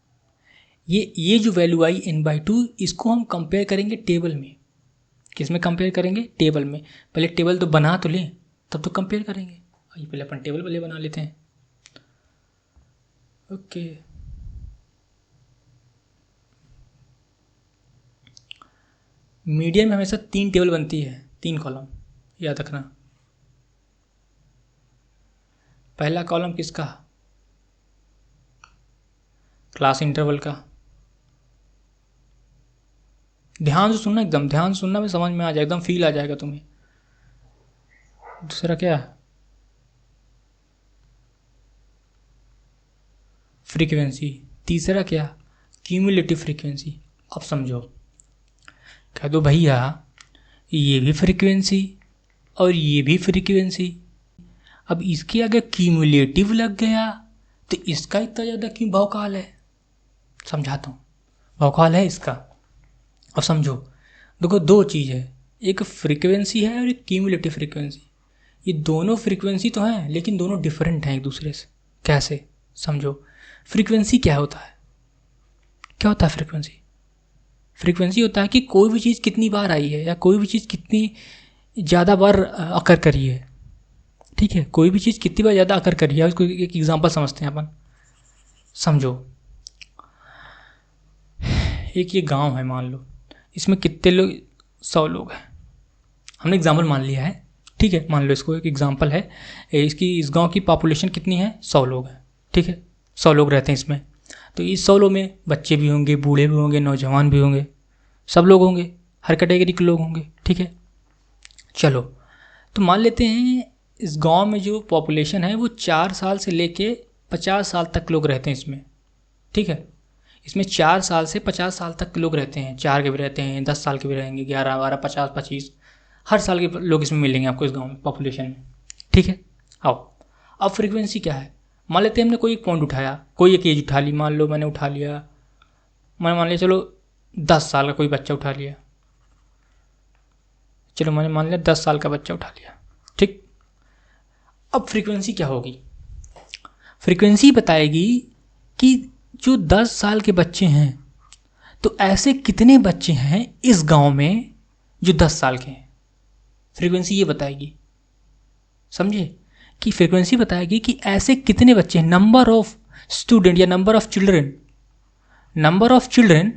ये जो वैल्यू आई n/2, इसको हम कंपेयर करेंगे टेबल में। किस में कंपेयर करेंगे? टेबल में। पहले टेबल तो बना तो लें, तब तो कंपेयर करेंगे। आइए पहले अपन टेबल पहले बना लेते हैं। ओके, मीडियन में हमेशा 3 टेबल बनती है, 3 कॉलम, याद रखना। पहला कॉलम किसका? क्लास इंटरवल का। ध्यान से सुनना, एकदम ध्यान से सुनना, में समझ में आ जाएगा, एकदम फील आ जाएगा तुम्हें। दूसरा क्या? फ्रीक्वेंसी। तीसरा क्या? Cumulative frequency. अब समझो, कह दो भैया ये भी फ्रीक्वेंसी और ये भी फ्रीक्वेंसी, अब इसके अगर क्यूमुलेटिव लग गया तो इसका इतना ज़्यादा क्यों भौकाल है? समझाता हूँ, भौकाल है इसका। अब समझो, देखो 2 चीज़ है, एक फ्रीक्वेंसी है और एक क्यूमुलेटिव फ्रीक्वेंसी। ये दोनों फ्रीक्वेंसी तो हैं, लेकिन दोनों डिफरेंट हैं एक दूसरे से। कैसे? समझो, फ्रीक्वेंसी क्या होता है? क्या होता है फ्रीक्वेंसी? फ्रीक्वेंसी होता है कि कोई भी चीज़ कितनी बार आई है, या कोई भी चीज़ कितनी ज़्यादा बार अकर करी है। ठीक है, कोई भी चीज़ कितनी बार ज़्यादा अकर करी है। उसको एक एग्जांपल समझते हैं अपन। समझो, एक ये गांव है, मान लो इसमें कितने लोग? 100 लोग हैं। हमने एग्जाम्पल मान लिया है, ठीक है, मान लो इसको एक एग्जाम्पल है। इस गांव की पॉपुलेशन कितनी है? 100 लोग हैं। ठीक है, 100 लोग रहते हैं इसमें। तो इस 100 लोग में बच्चे भी होंगे, बूढ़े भी होंगे, नौजवान भी होंगे, सब लोग होंगे, हर कैटेगरी के लोग होंगे। ठीक है, चलो तो मान लेते हैं इस गांव में जो पॉपुलेशन है वो 4 साल से लेके 50 साल तक लोग रहते हैं इसमें। ठीक है, इसमें 4 साल से 50 साल तक के लोग रहते हैं। 4 के भी रहते हैं, 10 साल के भी रहेंगे, 11, 12, 50, 25, हर साल के लोग इसमें मिलेंगे आपको इस गांव में पॉपुलेशन में। ठीक है, आओ अब फ्रीक्वेंसी क्या है? मान लेते हैं हमने कोई एक पॉइंट उठाया, कोई एक एज उठा ली। मान लो मैंने उठा लिया, मैंने मान लिया चलो 10 साल का कोई बच्चा उठा लिया। चलो मैंने मान लिया 10 साल का बच्चा उठा लिया। ठीक, अब फ्रीक्वेंसी क्या होगी? फ्रीक्वेंसी बताएगी कि जो 10 साल के बच्चे हैं, तो ऐसे कितने बच्चे हैं इस गांव में जो 10 साल के हैं। फ्रीक्वेंसी ये बताएगी, समझे? कि फ्रीक्वेंसी बताएगी कि ऐसे कितने बच्चे हैं, नंबर ऑफ स्टूडेंट या number of children, number of children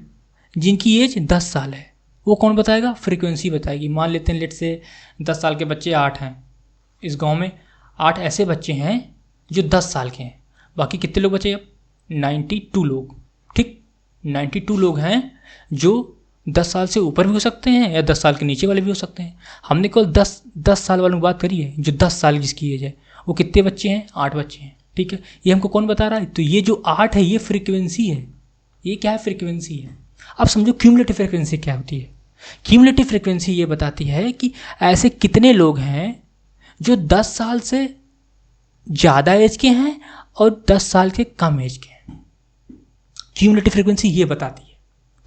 जिनकी एज 10 साल है, वो कौन बताएगा? फ्रीक्वेंसी बताएगी। मान लेते हैं लेट से 10 साल के बच्चे 8 हैं इस गांव में, 8 ऐसे बच्चे हैं जो 10 साल के हैं। बाकी कितने लोग बचे अब? 92 लोग। ठीक, 92 लोग हैं जो 10 साल से ऊपर भी हो सकते हैं या 10 साल के नीचे वाले भी हो सकते हैं। हमने केवल 10 साल वालों की बात करी है, जो 10 साल जिसकी एज है। वो कितने बच्चे हैं? 8 बच्चे हैं। ठीक है, ये हमको कौन बता रहा है? तो ये जो 8 है ये फ्रीक्वेंसी है। ये क्या है? फ्रीक्वेंसी है। अब समझो क्यूमुलेटिव फ्रीक्वेंसी क्या होती है। क्यूमुलेटिव फ्रीक्वेंसी ये बताती है कि ऐसे कितने लोग हैं जो 10 साल से ज़्यादा एज के हैं और 10 साल के कम एज के हैं। क्यूमुलेटिव फ्रीक्वेंसी ये बताती है।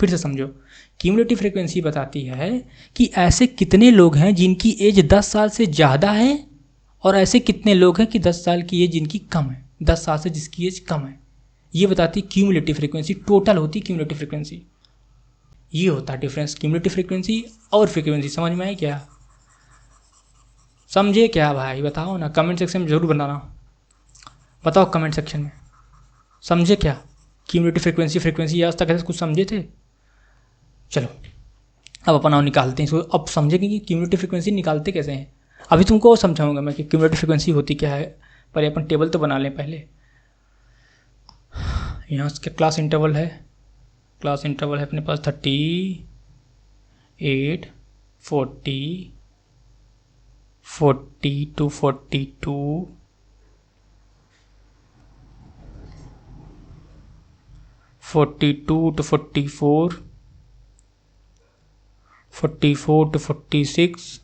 फिर से समझो, क्यूमुलेटिव फ्रीक्वेंसी बताती है कि ऐसे कितने लोग हैं जिनकी एज 10 साल से ज़्यादा है और ऐसे कितने लोग हैं कि 10 साल की एज जिनकी कम है, 10 साल से जिसकी एज कम है। ये बताती है क्यूमुलेटिव फ्रीक्वेंसी, टोटल होती है क्यूमुलेटिव फ्रीक्वेंसी। ये होता है डिफरेंस क्यूमुलेटिव फ्रीक्वेंसी और फ्रीक्वेंसी। समझ में आई क्या? समझे क्या भाई? बताओ ना, कमेंट सेक्शन में जरूर बनाना। बताओ कमेंट सेक्शन में, समझे क्या? क्यूमुलेटिव फ्रीक्वेंसी, फ्रीक्वेंसी आज तक ऐसे कुछ समझे थे? चलो अब अपन और निकालते हैं इसको। अब समझेंगे कि क्यूमुलेटिव फ्रीक्वेंसी निकालते कैसे हैं। अभी तुमको और समझाऊंगा मैं कि क्यूमुलेटिव फ्रीक्वेंसी होती क्या है। पर अपन टेबल तो बना लें पहले। यहाँ उसके क्लास इंटरवल है, क्लास इंटरवल है अपने पास 38, 40, 40 to 42, 42 to 44, 44 to 46,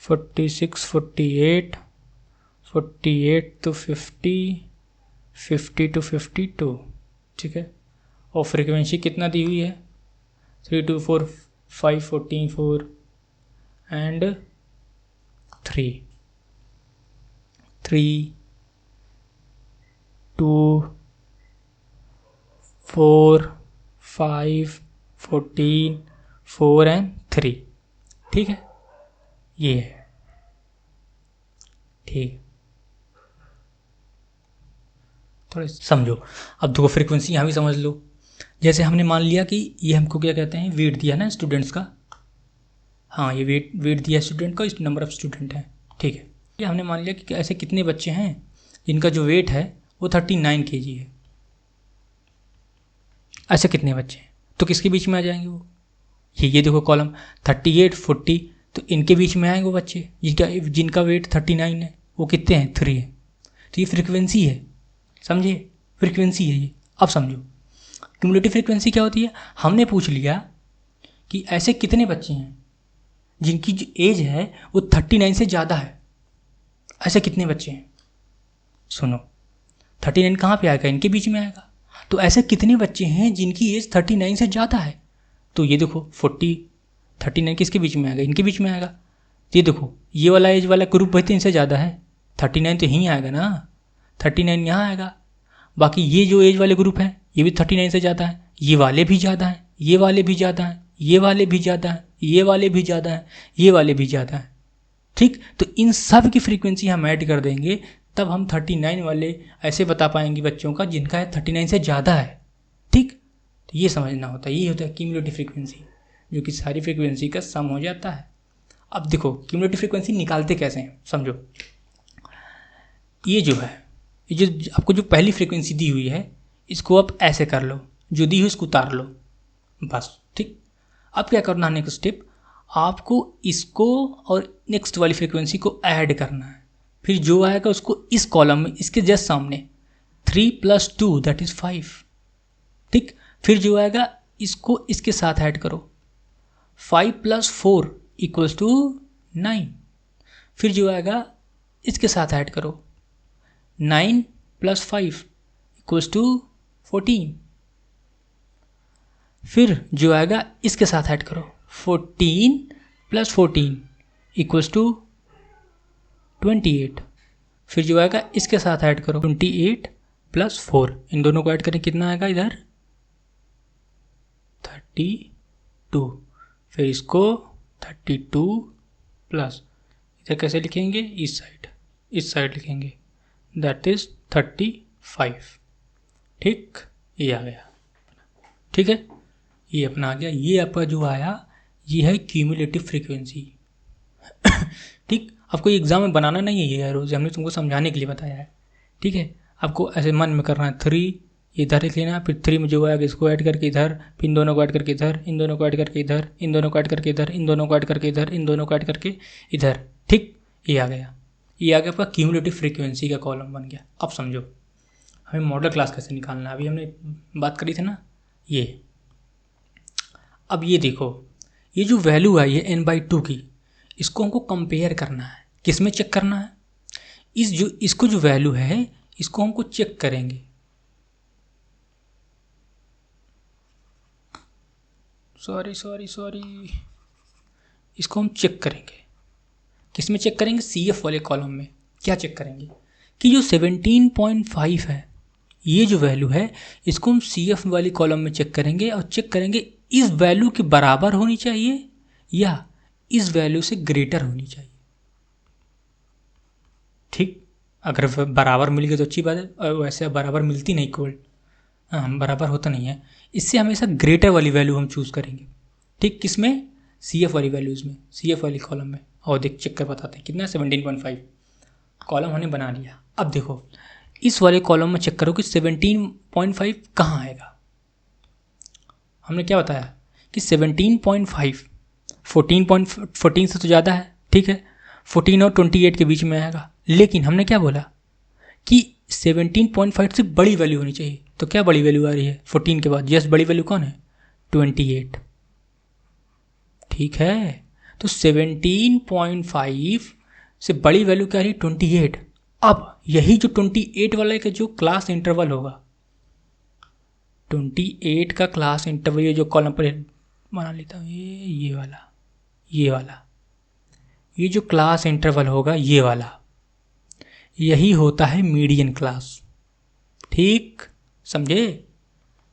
46, 48, 48 to 50, 50 to 52। ठीक है, और फ्रीक्वेंसी कितना दी हुई है 3 2 4 5 14 4 एंड 3 2 4 5 14 4 एंड 3। ठीक है, ये है। ठीक, थोड़ा समझो। अब देखो फ्रीक्वेंसी यहाँ भी समझ लो। जैसे हमने मान लिया कि ये हमको क्या कहते हैं, वेट दिया ना स्टूडेंट्स का। हाँ, ये वेट दिया स्टूडेंट का, इस नंबर ऑफ स्टूडेंट है। ठीक है, ये हमने मान लिया कि ऐसे कितने बच्चे हैं जिनका जो वेट है वो 39 kg है। ऐसे कितने बच्चे हैं, तो किसके बीच में आ जाएंगे वो? ये देखो कॉलम 38 40, तो इनके बीच में आएंगे वो बच्चे जिनका वेट 39 है। वो कितने हैं? 3 है। तो ये फ्रीक्वेंसी है, समझिए, फ्रीक्वेंसी है ये। अब समझो क्यूमुलेटिव फ्रीक्वेंसी क्या होती है। हमने पूछ लिया कि ऐसे कितने बच्चे हैं जिनकी जो एज है वो 39 से ज़्यादा है। ऐसे कितने बच्चे हैं? सुनो, 39 कहाँ पे आएगा? इनके बीच में आएगा। तो ऐसे कितने बच्चे हैं जिनकी एज 39 से ज़्यादा है? तो ये देखो 39 किसके बीच में आएगा? इनके बीच में आएगा। ये देखो ये वाला एज वाला ग्रुप भाई तो इनसे ज़्यादा है, 39 तो यहीं आएगा ना, 39 यहाँ आएगा। बाकी ये जो एज वाले ग्रुप हैं ये भी 39 से ज़्यादा है, ये वाले भी ज़्यादा हैं, ये वाले भी ज़्यादा हैं, ये वाले भी ज़्यादा हैं, ये वाले भी ज़्यादा हैं, ये वाले भी ज़्यादा हैं। ठीक, तो इन सब की फ्रीक्वेंसी हम ऐड कर देंगे, तब हम 39 वाले ऐसे बता पाएंगे बच्चों का जिनका 39 से ज़्यादा है। ठीक, तो ये समझना होता है, ये होता है क्यूमुलेटिव फ्रीक्वेंसी, जो कि सारी फ्रीक्वेंसी का सम हो जाता है। अब देखो क्यूमुलेटिव फ्रीक्वेंसी निकालते कैसे हैं, समझो। ये जो है, ये जो आपको जो पहली फ्रीक्वेंसी दी हुई है इसको आप ऐसे कर लो, जो दी हुई इसको उतार लो, बस। ठीक, अब क्या करना है, नेक्स्ट स्टेप आपको इसको और नेक्स्ट वाली फ्रीक्वेंसी को ऐड करना है। फिर जो आएगा उसको इस कॉलम में, इसके जस्ट सामने 3 + 2 दैट इज 5। ठीक, फिर जो आएगा इसको इसके साथ ऐड करो, 5 + 4 = 9। फिर जो आएगा इसके साथ ऐड करो, 9 + 5 = 14। फिर जो आएगा इसके साथ ऐड करो, 14 + 14 = 28। फिर जो आएगा इसके साथ ऐड करो, 28 + 4, इन दोनों को ऐड करें कितना आएगा इधर 32। फिर इसको 32 प्लस इधर कैसे लिखेंगे, इस साइड लिखेंगे, दैट इज 35। ठीक, ये आ गया। ठीक है, ये अपना आ गया। ये आपका जो आया ये है क्यूमुलेटिव फ्रीक्वेंसी। ठीक, आपको एग्जाम में बनाना नहीं है ये रोज, हमने तुमको समझाने के लिए बताया है। ठीक है, आपको ऐसे मन में करना है, 3 इधर लिख लेना, फिर 3 में जो आएगा इसको ऐड करके इधर, फिर इन दोनों को ऐड करके इधर, इन दोनों को ऐड करके इधर, इन दोनों को ऐड करके इधर, इन दोनों को ऐड करके इधर, इन दोनों को ऐड करके इधर। ठीक, ये आ गया। ये आ गया आपका क्यूमुलेटिव फ्रीक्वेंसी का कॉलम बन गया। अब समझो हमें मॉडल क्लास कैसे निकालना है, अभी हमने बात करी थी ना ये। अब ये देखो, ये जो वैल्यू है ये n/2 की, इसको हमको कंपेयर करना है। किस में चेक करना है? इसको जो वैल्यू है इसको हमको चेक करेंगे। सॉरी, इसको हम चेक करेंगे। किस में चेक करेंगे? CF वाले कॉलम में। क्या चेक करेंगे कि जो 17.5 है ये जो वैल्यू है इसको हम CF वाली कॉलम में चेक करेंगे, और चेक करेंगे इस वैल्यू के बराबर होनी चाहिए या इस वैल्यू से ग्रेटर होनी चाहिए। ठीक, अगर बराबर मिल गई तो अच्छी बात है, और वैसे बराबर मिलती नहीं, कोल बराबर होता नहीं है, इससे हमेशा ग्रेटर वाली वैल्यू हम चूज़ करेंगे। ठीक, किस में? CF वाली वैल्यूज़ में, CF वाली कॉलम में। और देख चेक कर बताते हैं कितना, 17.5 कॉलम हमने बना लिया। अब देखो इस वाले कॉलम में चेक करो कि 17.5 कहाँ आएगा। हमने क्या बताया कि 17.5 14 से तो ज़्यादा है। ठीक है, 14 और 28 के बीच में आएगा, लेकिन हमने क्या बोला कि 17.5 से बड़ी वैल्यू होनी चाहिए। तो क्या बड़ी वैल्यू आ रही है 14 के बाद? यस, बड़ी वैल्यू कौन है? 28। ठीक है, तो 17.5 से बड़ी वैल्यू क्या आ रही है? 28। अब यही जो 28 वाले का जो क्लास इंटरवल होगा 28 का क्लास इंटरवल, ये जो कॉलम पर बना लेता हूँ, ये वाला ये जो क्लास इंटरवल होगा ये वाला, यही होता है मीडियन क्लास। ठीक समझे?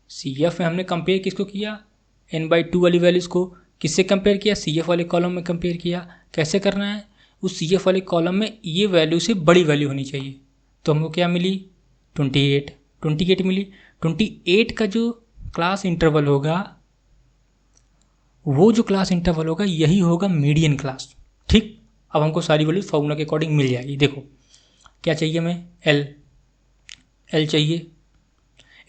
CF में हमने कंपेयर किसको किया? n/2 वाली वैल्यूज़ को किससे कंपेयर किया? CF वाले कॉलम में कंपेयर किया। कैसे करना है? उस CF वाले कॉलम में ये वैल्यू से बड़ी वैल्यू होनी चाहिए। तो हमको क्या मिली? 28 मिली। 28 का जो क्लास इंटरवल होगा, वो जो क्लास इंटरवल होगा यही होगा मीडियन क्लास। ठीक, अब हमको सारी वैल्यू फॉर्मूला के अकॉर्डिंग मिल जाएगी। देखो क्या चाहिए हमें? L चाहिए।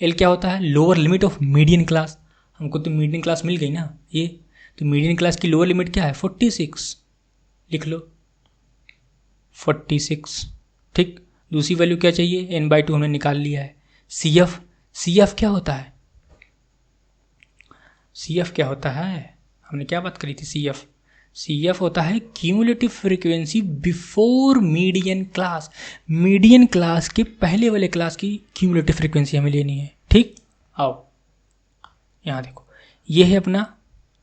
L क्या होता है? Lower limit of median class. हमको तो मीडियन क्लास मिल गई ना ये, तो मीडियन क्लास की लोअर लिमिट क्या है? 46। लिख लो 46। ठीक, दूसरी वैल्यू क्या चाहिए? n/2 हमने निकाल लिया है। CF क्या होता है? CF क्या होता है? हमने क्या बात करी थी? CF होता है cumulative frequency before median class. Median class के पहले वाले क्लास की क्यूमुलेटिव फ्रीक्वेंसी हमें लेनी है। ठीक, आओ यहाँ देखो, ये है अपना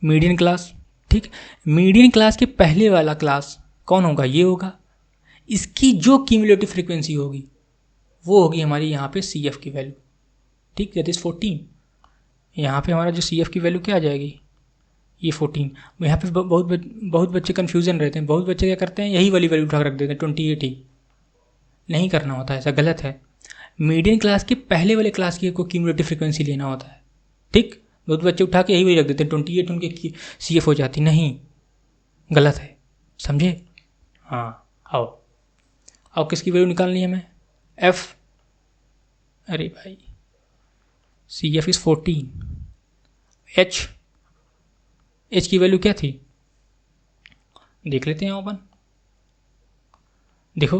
मीडियन क्लास। ठीक, मीडियन क्लास के पहले वाला क्लास कौन होगा? ये होगा। इसकी जो क्यूमुलेटिव फ्रीक्वेंसी होगी वो होगी हमारी यहाँ पे CF की वैल्यू। ठीक, दैट इज 14। यहाँ पे हमारा जो CF की वैल्यू क्या आ जाएगी? ये 14। यहाँ पे बहुत बच्चे कन्फ्यूजन रहते हैं। बहुत बच्चे क्या करते हैं? यही वाली वैल्यू उठा रख देते हैं 28 ही। नहीं करना होता है ऐसा, गलत है। मीडियन क्लास के पहले वाले क्लास की को क्यूमुलेटिव फ्रीक्वेंसी लेना होता है। ठीक, बहुत बच्चे उठा के यही वही रख देते हैं, 28 उनके CF हो जाती। नहीं, गलत है, समझे? हाँ, आओ किसकी वैल्यू निकालनी है हमें? F। अरे भाई, CF इज 14। H की वैल्यू क्या थी? देख लेते हैं अपन। देखो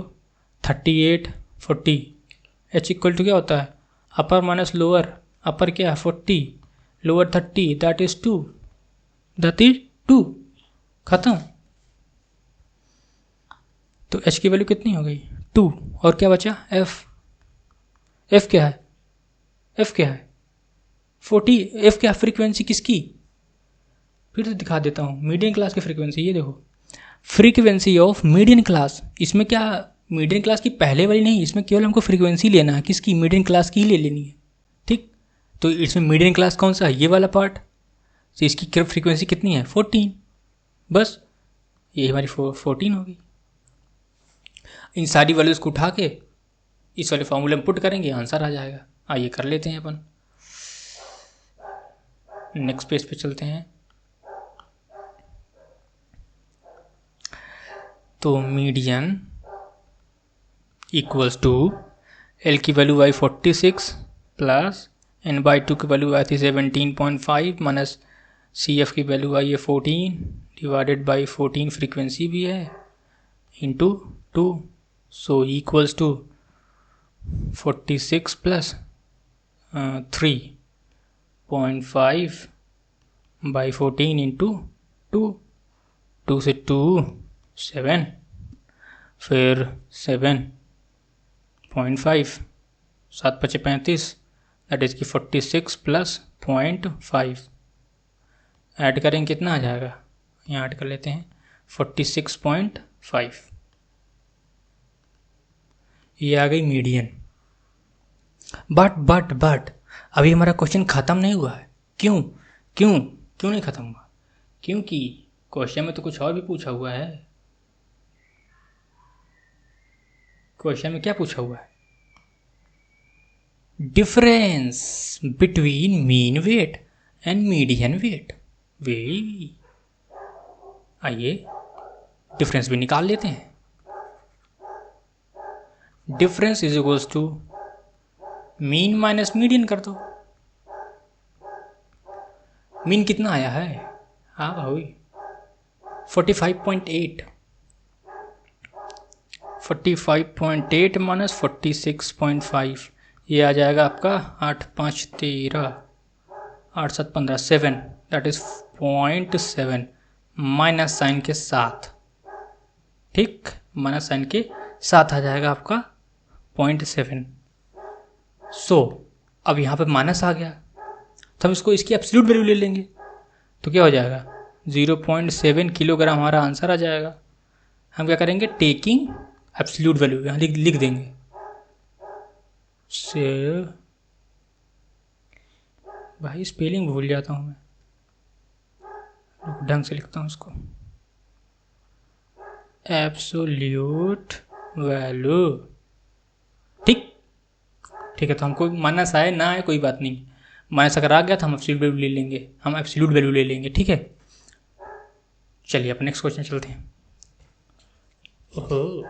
38, 40। H इक्वल टू क्या होता है? अपर माइनस लोअर। अपर क्या है? 40, लोअर 30, दैट इज 2। खत्म। तो H की वैल्यू कितनी हो गई? 2। और क्या बचा? F क्या है? 40। F क्या? फ्रीक्वेंसी किसकी? फिर से दिखा देता हूँ, मीडियन क्लास की फ्रीक्वेंसी। ये देखो, फ्रीक्वेंसी ऑफ मीडियन क्लास। इसमें क्या, मीडियन क्लास की पहले वाली नहीं, इसमें केवल हमको फ्रीक्वेंसी लेना है। किसकी? मीडियन क्लास की ही ले लेनी है। ठीक, तो इसमें मीडियन क्लास कौन सा है? ये वाला पार्ट। तो इसकी फ्रीक्वेंसी कितनी है? 14। बस ये हमारी 14 होगी। इन सारी वैल्यूज को उठा के इस वाले फॉर्मूले में पुट करेंगे, आंसर आ जाएगा। आइए कर लेते हैं अपन। नेक्स्ट पेज पे चलते हैं। तो मीडियन इक्वल्स टू L की वैल्यू आई 46 प्लस n/2 की वैल्यू आई थी 17.5 माइनस CF की वैल्यू आई है 14 डिवाइडेड बाई 14 फ्रीक्वेंसी भी है into 2, so equals to 46 plus 3.5 by 14 into 2 से 2 7, फिर 7.5, 7 × 5 = 35, दैट इज की 46 प्लस 0.5 ऐड करेंगे कितना आ जाएगा? यहाँ ऐड कर लेते हैं 46.5। ये आ गई मीडियन। बट अभी हमारा क्वेश्चन ख़त्म नहीं हुआ है। क्यों नहीं ख़त्म हुआ? क्योंकि क्वेश्चन में तो कुछ और भी पूछा हुआ है। क्वेश्चन में क्या पूछा हुआ है? Difference between mean weight and median weight. वे आइए डिफरेंस भी निकाल लेते हैं। Difference is equals to mean minus median कर दो। मीन कितना आया है? हाँ भाई 45.8। 45.8 माइनस 46.5, ये आ जाएगा आपका 8 × 5 = 13, 8 × 7 = 15, 7, दैट इज 0.7 माइनस साइन के साथ। ठीक, माइनस साइन के साथ आ जाएगा आपका 0.7। सो अब यहाँ पे माइनस आ गया, तो हम इसको इसकी एब्सोल्यूट वैल्यू ले लेंगे, तो क्या हो जाएगा 0.7 किलोग्राम हमारा आंसर आ जाएगा। हम क्या करेंगे, टेकिंग एब्सोल्यूट वैल्यू यहाँ लिख देंगे से, भाई स्पेलिंग भूल जाता हूँ मैं, ढंग से लिखता हूँ उसको, एब्सोल्यूट वैल्यू। ठीक ठीक है, तो हमको माइनस आए ना आए कोई बात नहीं, माइनस अगर आ गया तो हम एब्सोल्यूट वैल्यू ले लेंगे, हम एब्सोल्यूट वैल्यू ले लेंगे। ठीक है, चलिए अपन नेक्स्ट क्वेश्चन चलते हैं। ओहो,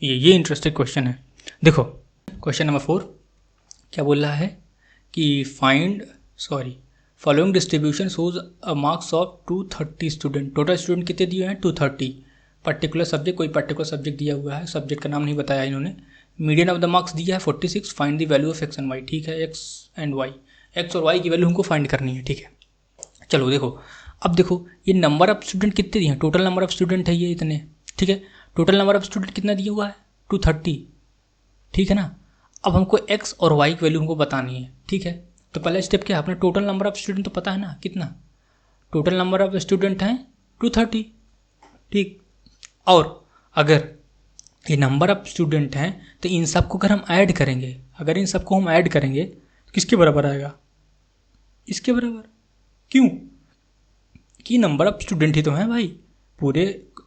ये इंटरेस्टिंग क्वेश्चन है। देखो क्वेश्चन नंबर 4 क्या बोल रहा है कि following distribution shows a marks of 230 student. Total student कितने दिए हैं 230। पर्टिकुलर सब्जेक्ट, कोई पर्टिकुलर सब्जेक्ट दिया हुआ है, सब्जेक्ट का नाम नहीं बताया इन्होंने। मीडियन ऑफ द मार्क्स दिया है 46, find the value of x and y. ठीक है, एक्स एंड वाई, एक्स और वाई की वैल्यू हमको फाइंड करनी है। ठीक है, चलो देखो, अब देखो ये नंबर ऑफ स्टूडेंट कितने दिए हैं, टोटल नंबर ऑफ स्टूडेंट है ये इतने। ठीक है, टोटल नंबर ऑफ स्टूडेंट कितना दिया हुआ है 230। ठीक है ना, अब हमको एक्स और वाई की वैल्यू हमको बतानी है। ठीक है, तो पहला स्टेप क्या है, अपने टोटल नंबर ऑफ स्टूडेंट तो पता है ना, कितना टोटल नंबर ऑफ स्टूडेंट हैं 230। ठीक, और अगर ये नंबर ऑफ स्टूडेंट हैं तो इन सबको अगर हम ऐड करेंगे, अगर इन सबको हम ऐड करेंगे किसके बराबर आएगा, इसके बराबर। क्यों, कि नंबर ऑफ स्टूडेंट ही तो हैं भाई, पूरे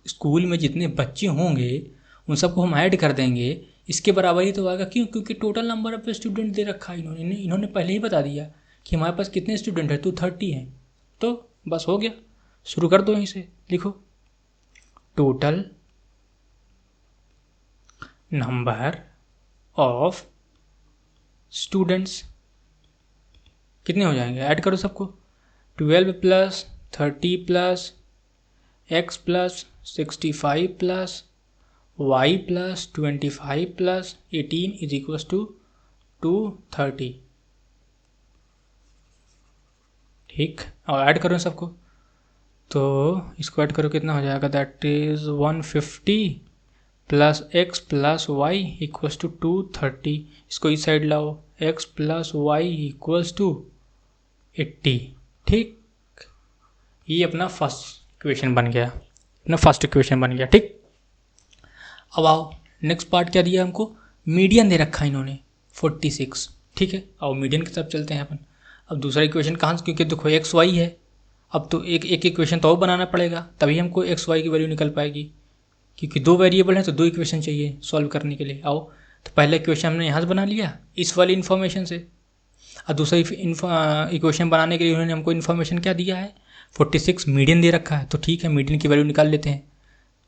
स्कूल में जितने बच्चे होंगे उन सबको हम ऐड कर देंगे, इसके बराबर ही तो आएगा। क्यों, क्योंकि total number of student they रखा है इन्होंने पहले ही बता दिया कि हमारे पास कितने स्टूडेंट है 230 हैं। तो बस हो गया, शुरू कर दो यहीं से, लिखो टोटल नंबर ऑफ स्टूडेंट्स कितने हो जाएंगे, ऐड करो सबको, 12 plus 30 plus x plus 65 plus y plus 25 plus 18 is equal to 230। ठीक, और ऐड करो सबको, तो इसको ऐड करो कितना हो जाएगा, that is 150 plus x plus y equals to 230। इसको इस साइड लाओ, x plus y equals to 80। ठीक, ये अपना फर्स्ट इक्वेशन बन गया, अपना फर्स्ट इक्वेशन बन गया। ठीक, अब आओ नेक्स्ट पार्ट क्या दिया हमको, मीडियन दे रखा है इन्होंने 46। ठीक है, आओ मीडियन की तरफ चलते हैं अपन। अब दूसरा इक्वेशन कहाँ से, क्योंकि देखो एक्स वाई है, अब तो एक इक्वेशन तो और बनाना पड़ेगा, तभी हमको एक्स वाई की वैल्यू निकल पाएगी, क्योंकि दो वेरिएबल हैं तो दो इक्वेशन चाहिए सॉल्व करने के लिए। आओ, तो पहला इक्वेशन हमने यहाँ से बना लिया इस वाली इन्फॉर्मेशन से, और दूसरा इक्वेशन बनाने के लिए उन्होंने हमको इन्फॉर्मेशन क्या दिया है 46, मीडियन दे रखा है। तो ठीक है, मीडियन की वैल्यू निकाल लेते हैं।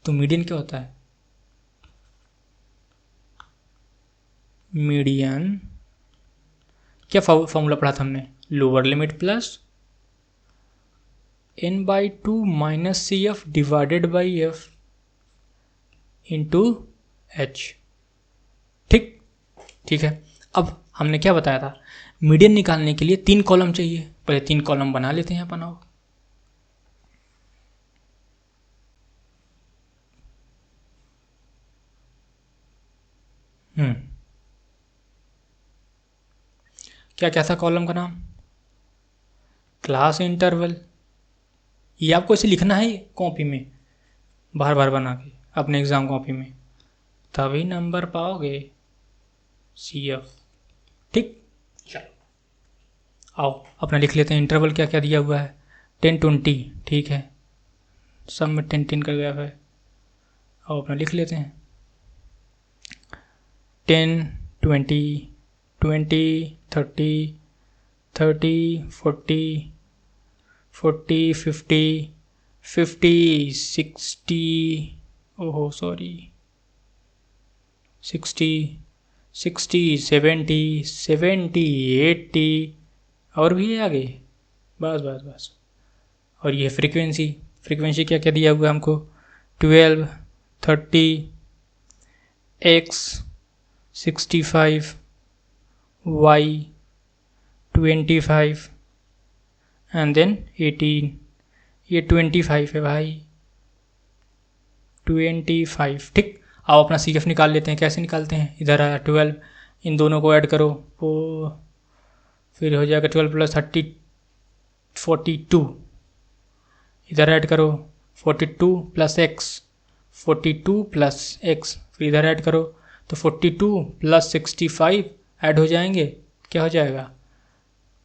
तो मीडियन क्या होता है, मीडियन क्या फॉर्मूला पढ़ा था हमने, lower limit plus n/2 minus c f divided by f into h. ठीक ठीक है, अब हमने क्या बताया था, मीडियन निकालने के लिए 3 कॉलम चाहिए, पहले 3 कॉलम बना लेते हैं अपन। आओ, क्या क्या था कॉलम का नाम, क्लास इंटरवल। ये आपको ऐसे लिखना है कॉपी में, बार बार बना के अपने एग्ज़ाम कॉपी में, तभी नंबर पाओगे CF। ठीक, चलो आओ अपना लिख लेते हैं। इंटरवल क्या क्या दिया हुआ है 10 20। ठीक है, सब में 10 10 कर गया है। आओ अपना लिख लेते हैं 10 20 20 30 30 40 40 50 50 60, ओहो सॉरी 60 60 70 70 80, और भी है आगे, बस बस बस। और ये फ्रीक्वेंसी, फ्रीक्वेंसी क्या क्या दिया हुआ है हमको 12 30 x 65 y 25 एंड देन 18। ये 25 है भाई, 25। ठीक, आओ अपना CF निकाल लेते हैं। कैसे निकालते हैं, इधर आया 12, इन दोनों को ऐड करो, फिर हो जाएगा 12 प्लस 30 42, इधर ऐड करो 42 प्लस एक्स, 42 प्लस एक्स, फिर इधर ऐड करो तो 42 प्लस 65 ऐड हो जाएंगे, क्या हो जाएगा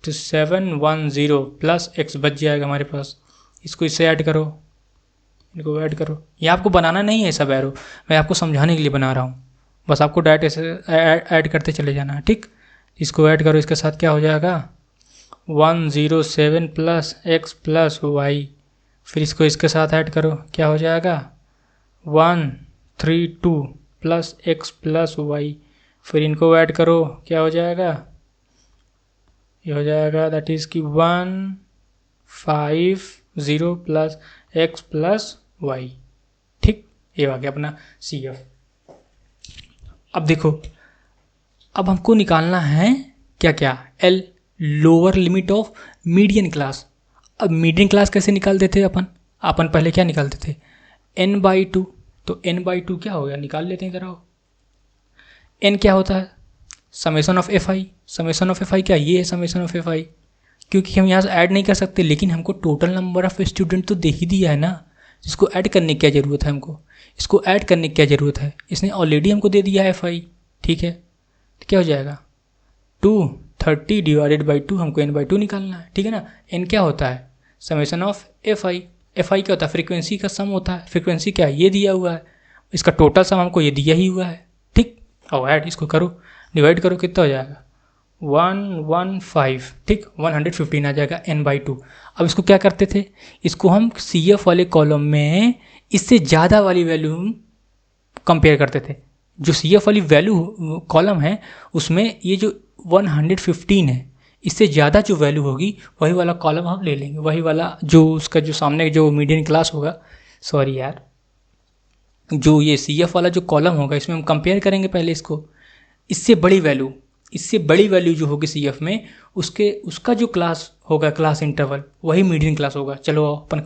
तो 710 प्लस एक्स बच जाएगा हमारे पास। इसको इससे ऐड करो, इनको ऐड करो। ये आपको बनाना नहीं है सब एरो, मैं आपको समझाने के लिए बना रहा हूँ, बस आपको डायरेक्ट ऐसे ऐड करते चले जाना है, ठीक। इसको ऐड करो, इसके साथ क्या हो जाएगा 107 प्लस एक्स प्लस वाई, फिर इसको इसके साथ ऐड करो, क्या हो जाएगा 132 प्लस एक्स प्लस वाई, फिर इनको ऐड करो, क्या हो जाएगा, ये हो जाएगा दैट इज़ कि 150 प्लस एक्स प्लस वाई, ठीक। ये आ गया अपना सी एफ। अब देखो, अब हमको निकालना है क्या क्या, L, lower limit of median class. अब मीडियन क्लास कैसे निकालते थे अपन पहले क्या निकालते थे n/2, तो n/2 क्या हो गया, निकाल लेते हैं जरा। n क्या होता है summation of F I, summation of F i क्या, ये है समेसन ऑफ एफ आई, क्योंकि हम यहाँ से ऐड नहीं कर सकते, लेकिन हमको टोटल नंबर ऑफ स्टूडेंट तो दे ही दिया है ना, इसको ऐड करने की क्या ज़रूरत है, हमको इसको ऐड करने की क्या ज़रूरत है, इसने ऑलरेडी हमको दे दिया है एफ आई, ठीक है। तो क्या हो जाएगा 230 डिवाइडेड बाई 2, हमको n/2 निकालना है, ठीक है ना। n क्या होता है summation of F I, F i क्या होता है फ्रीक्वेंसी का सम होता है, फ्रीक्वेंसी क्या है ये दिया हुआ है, इसका टोटल सम हमको ये दिया ही हुआ है, ठीक। और ऐड इसको करो, डिवाइड करो, कितना हो जाएगा 115, ठीक, 115 आ जाएगा n/2। अब इसको क्या करते थे, इसको हम सी एफ वाले कॉलम में इससे ज़्यादा वाली वैल्यू कंपेयर करते थे। जो सी एफ वाली वैल्यू कॉलम है उसमें ये जो 115 है, इससे ज़्यादा जो वैल्यू होगी वही वाला कॉलम हम ले लेंगे, वही वाला जो उसका जो सामने जो मीडियन क्लास होगा, सॉरी यार, जो ये सी एफ वाला जो कॉलम होगा इसमें हम कंपेयर करेंगे पहले इसको, इससे बड़ी वैल्यू, इससे बड़ी वैल्यू जो होगी सी एफ में उसका जो क्लास होगा, क्लास इंटरवल, वही मीडियन क्लास होगा। चलो अपन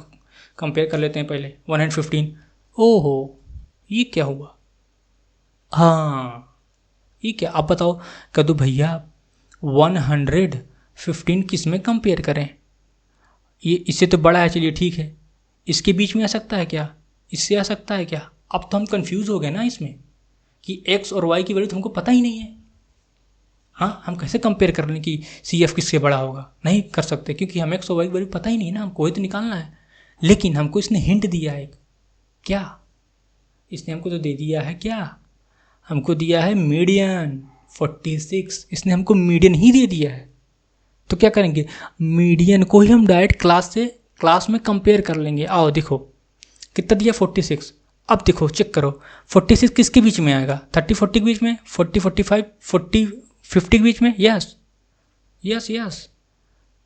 कंपेयर कर लेते हैं पहले 115। ओहो ये क्या हुआ, हाँ ये क्या, आप बताओ कदू भैया 115 किस में कंपेयर करें, ये इससे तो बड़ा है, चलिए ठीक है, इसके बीच में आ सकता है क्या, इससे आ सकता है क्या। अब तो हम कंफ्यूज हो गए ना इसमें कि x और y की वैल्यू तो हमको पता ही नहीं है, हाँ हम कैसे कंपेयर कर लें कि सी एफ किससे बड़ा होगा, नहीं कर सकते क्योंकि हम x और y की वैल्यू पता ही नहीं ना, हमको वही तो निकालना है। लेकिन हमको इसने हिंट दिया है, क्या इसने हमको तो दे दिया है, क्या हमको दिया है मीडियन 46, इसने हमको मीडियन ही दे दिया है। तो क्या करेंगे, मीडियन को ही हम डायरेक्ट क्लास में कंपेयर कर लेंगे। आओ देखो कितना दिया 46, अब देखो चेक करो 46 किसके बीच में आएगा, 30-40 के बीच में, 40-45, 40-50 के बीच में, यस यस यस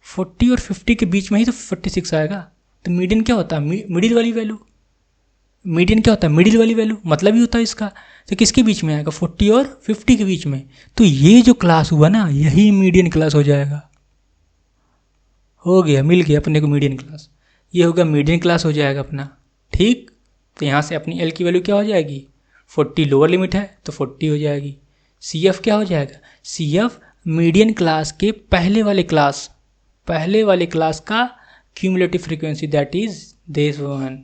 40 और 50 के बीच में ही तो 46 आएगा। तो मीडियन क्या होता है, मिडिल वाली वैल्यू, मीडियन क्या होता है मिडिल वाली वैल्यू, मतलब ही होता है इसका। तो किसके बीच में आएगा 40 और 50 के बीच में, तो ये जो क्लास हुआ ना यही मीडियन क्लास हो जाएगा। हो गया, मिल गया अपने को मीडियन क्लास, ये होगा मीडियन क्लास हो जाएगा अपना, ठीक। तो यहाँ से अपनी एल की वैल्यू क्या हो जाएगी 40, लोअर लिमिट है तो 40 हो जाएगी। सी एफ क्या हो जाएगा, सी एफ मीडियन क्लास के पहले वाले क्लास का cumulative frequency that is this one,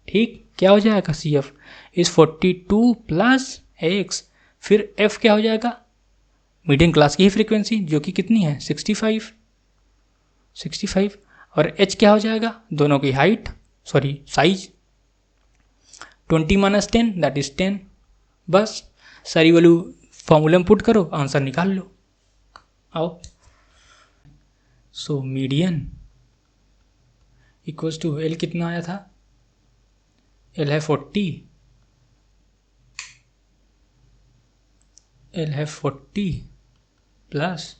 ठीक। क्या हो जाएगा c f is 42 plus x, फिर एफ क्या हो जाएगा मीडियन क्लास की ही फ्रीक्वेंसी जो कि कितनी है 65, और एच क्या हो जाएगा दोनों की height, sorry size, 20 - 10 that is 10। बस सारी वैल्यू फॉर्मूले में पुट करो, आंसर निकाल लो। आओ, so median equals to l कितना आया था, एल है 40, एल है 40 प्लस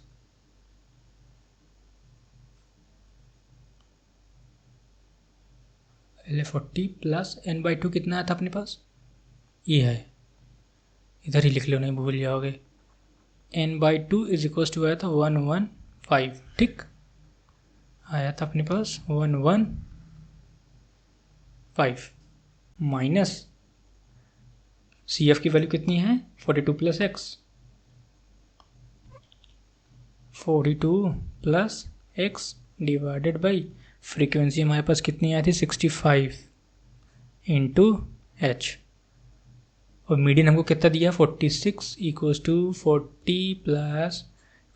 एल है 40 प्लस n/2 कितना आया था अपने पास, ये है, इधर ही लिख लो नहीं भूल जाओगे, n/2 इज इक्वल्स टू आया था 115, ठीक, आया था अपने पास 115 माइनस सी एफ की वैल्यू कितनी है 42 plus x, 42 plus x divided by frequency हमारे पास कितनी आई थी 65 इंटू एच, और मीडियन हमको कितना दिया 46 इक्वल्स टू 40 प्लस,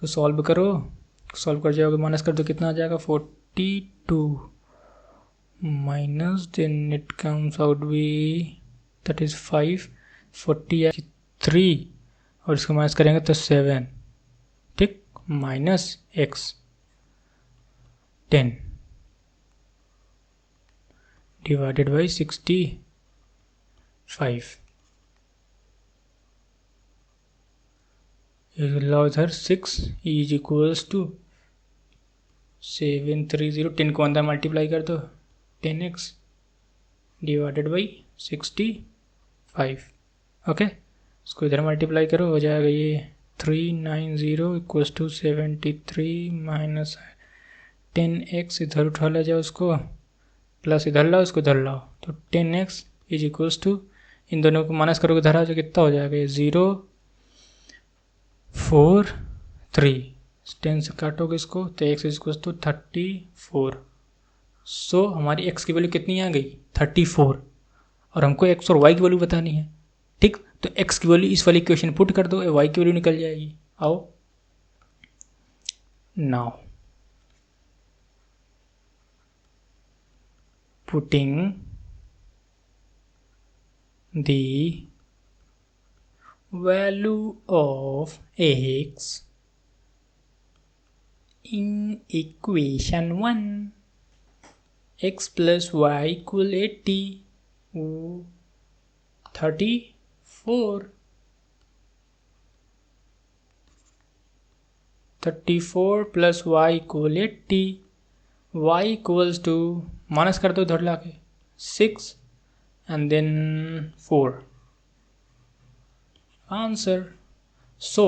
तो सॉल्व करो, सॉल्व कर जाओगे माइनस कर दो कितना आ जाएगा 42 minus, then it comes out be that is 5, 40 3 और इसको माइनस करेंगे तो 7, ठीक, माइनस एक्स 10 डिवाइडेड बाई 65, लाओ इधर 6 इज इक्वल्स टू 730, 10 को अंदर मल्टीप्लाई कर दो 10x डिवाइडेड बाई 65, ओके, इसको इधर मल्टीप्लाई करो, हो जाएगा ये 390 इक्वल्स टू 73 माइनस 10x, इधर उठा ले जाओ उसको, प्लस इधर लाओ, इसको इधर लाओ, तो 10x इज इक्वल्स टू, इन दोनों को माइनस करोगे इधर आ जाओ, कितना हो जाएगा ये 0 4 3, 10 से काटोगे इसको तो x इज इक्वल्स टू 34, सो हमारी x की वैल्यू कितनी आ गई 34, और हमको x और y की वैल्यू बतानी है, ठीक, तो x की वैल्यू इस वाली इक्वेशन पुट कर दो, y की वैल्यू निकल जाएगी, आओ now putting the value of x in equation 1, x plus y equal 80, 34, 34 plus y equal 80, y equals to, minus कर दो इधर लाके 6 and then 4, answer. So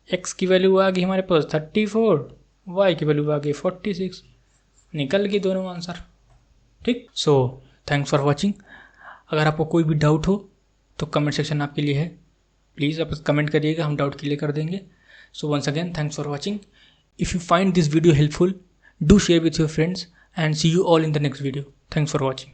x की वैल्यू आ गई हमारे पास 34, y की वैल्यू आ गई 46, निकल गई दोनों आंसर, ठीक। So thanks for watching. अगर आपको कोई भी डाउट हो तो कमेंट सेक्शन आपके लिए है, प्लीज़ आप कमेंट करिएगा, हम डाउट क्लियर कर देंगे। So once again thanks for watching. If you find this video helpful, do share with your friends and see you all in the next video. Thanks for watching.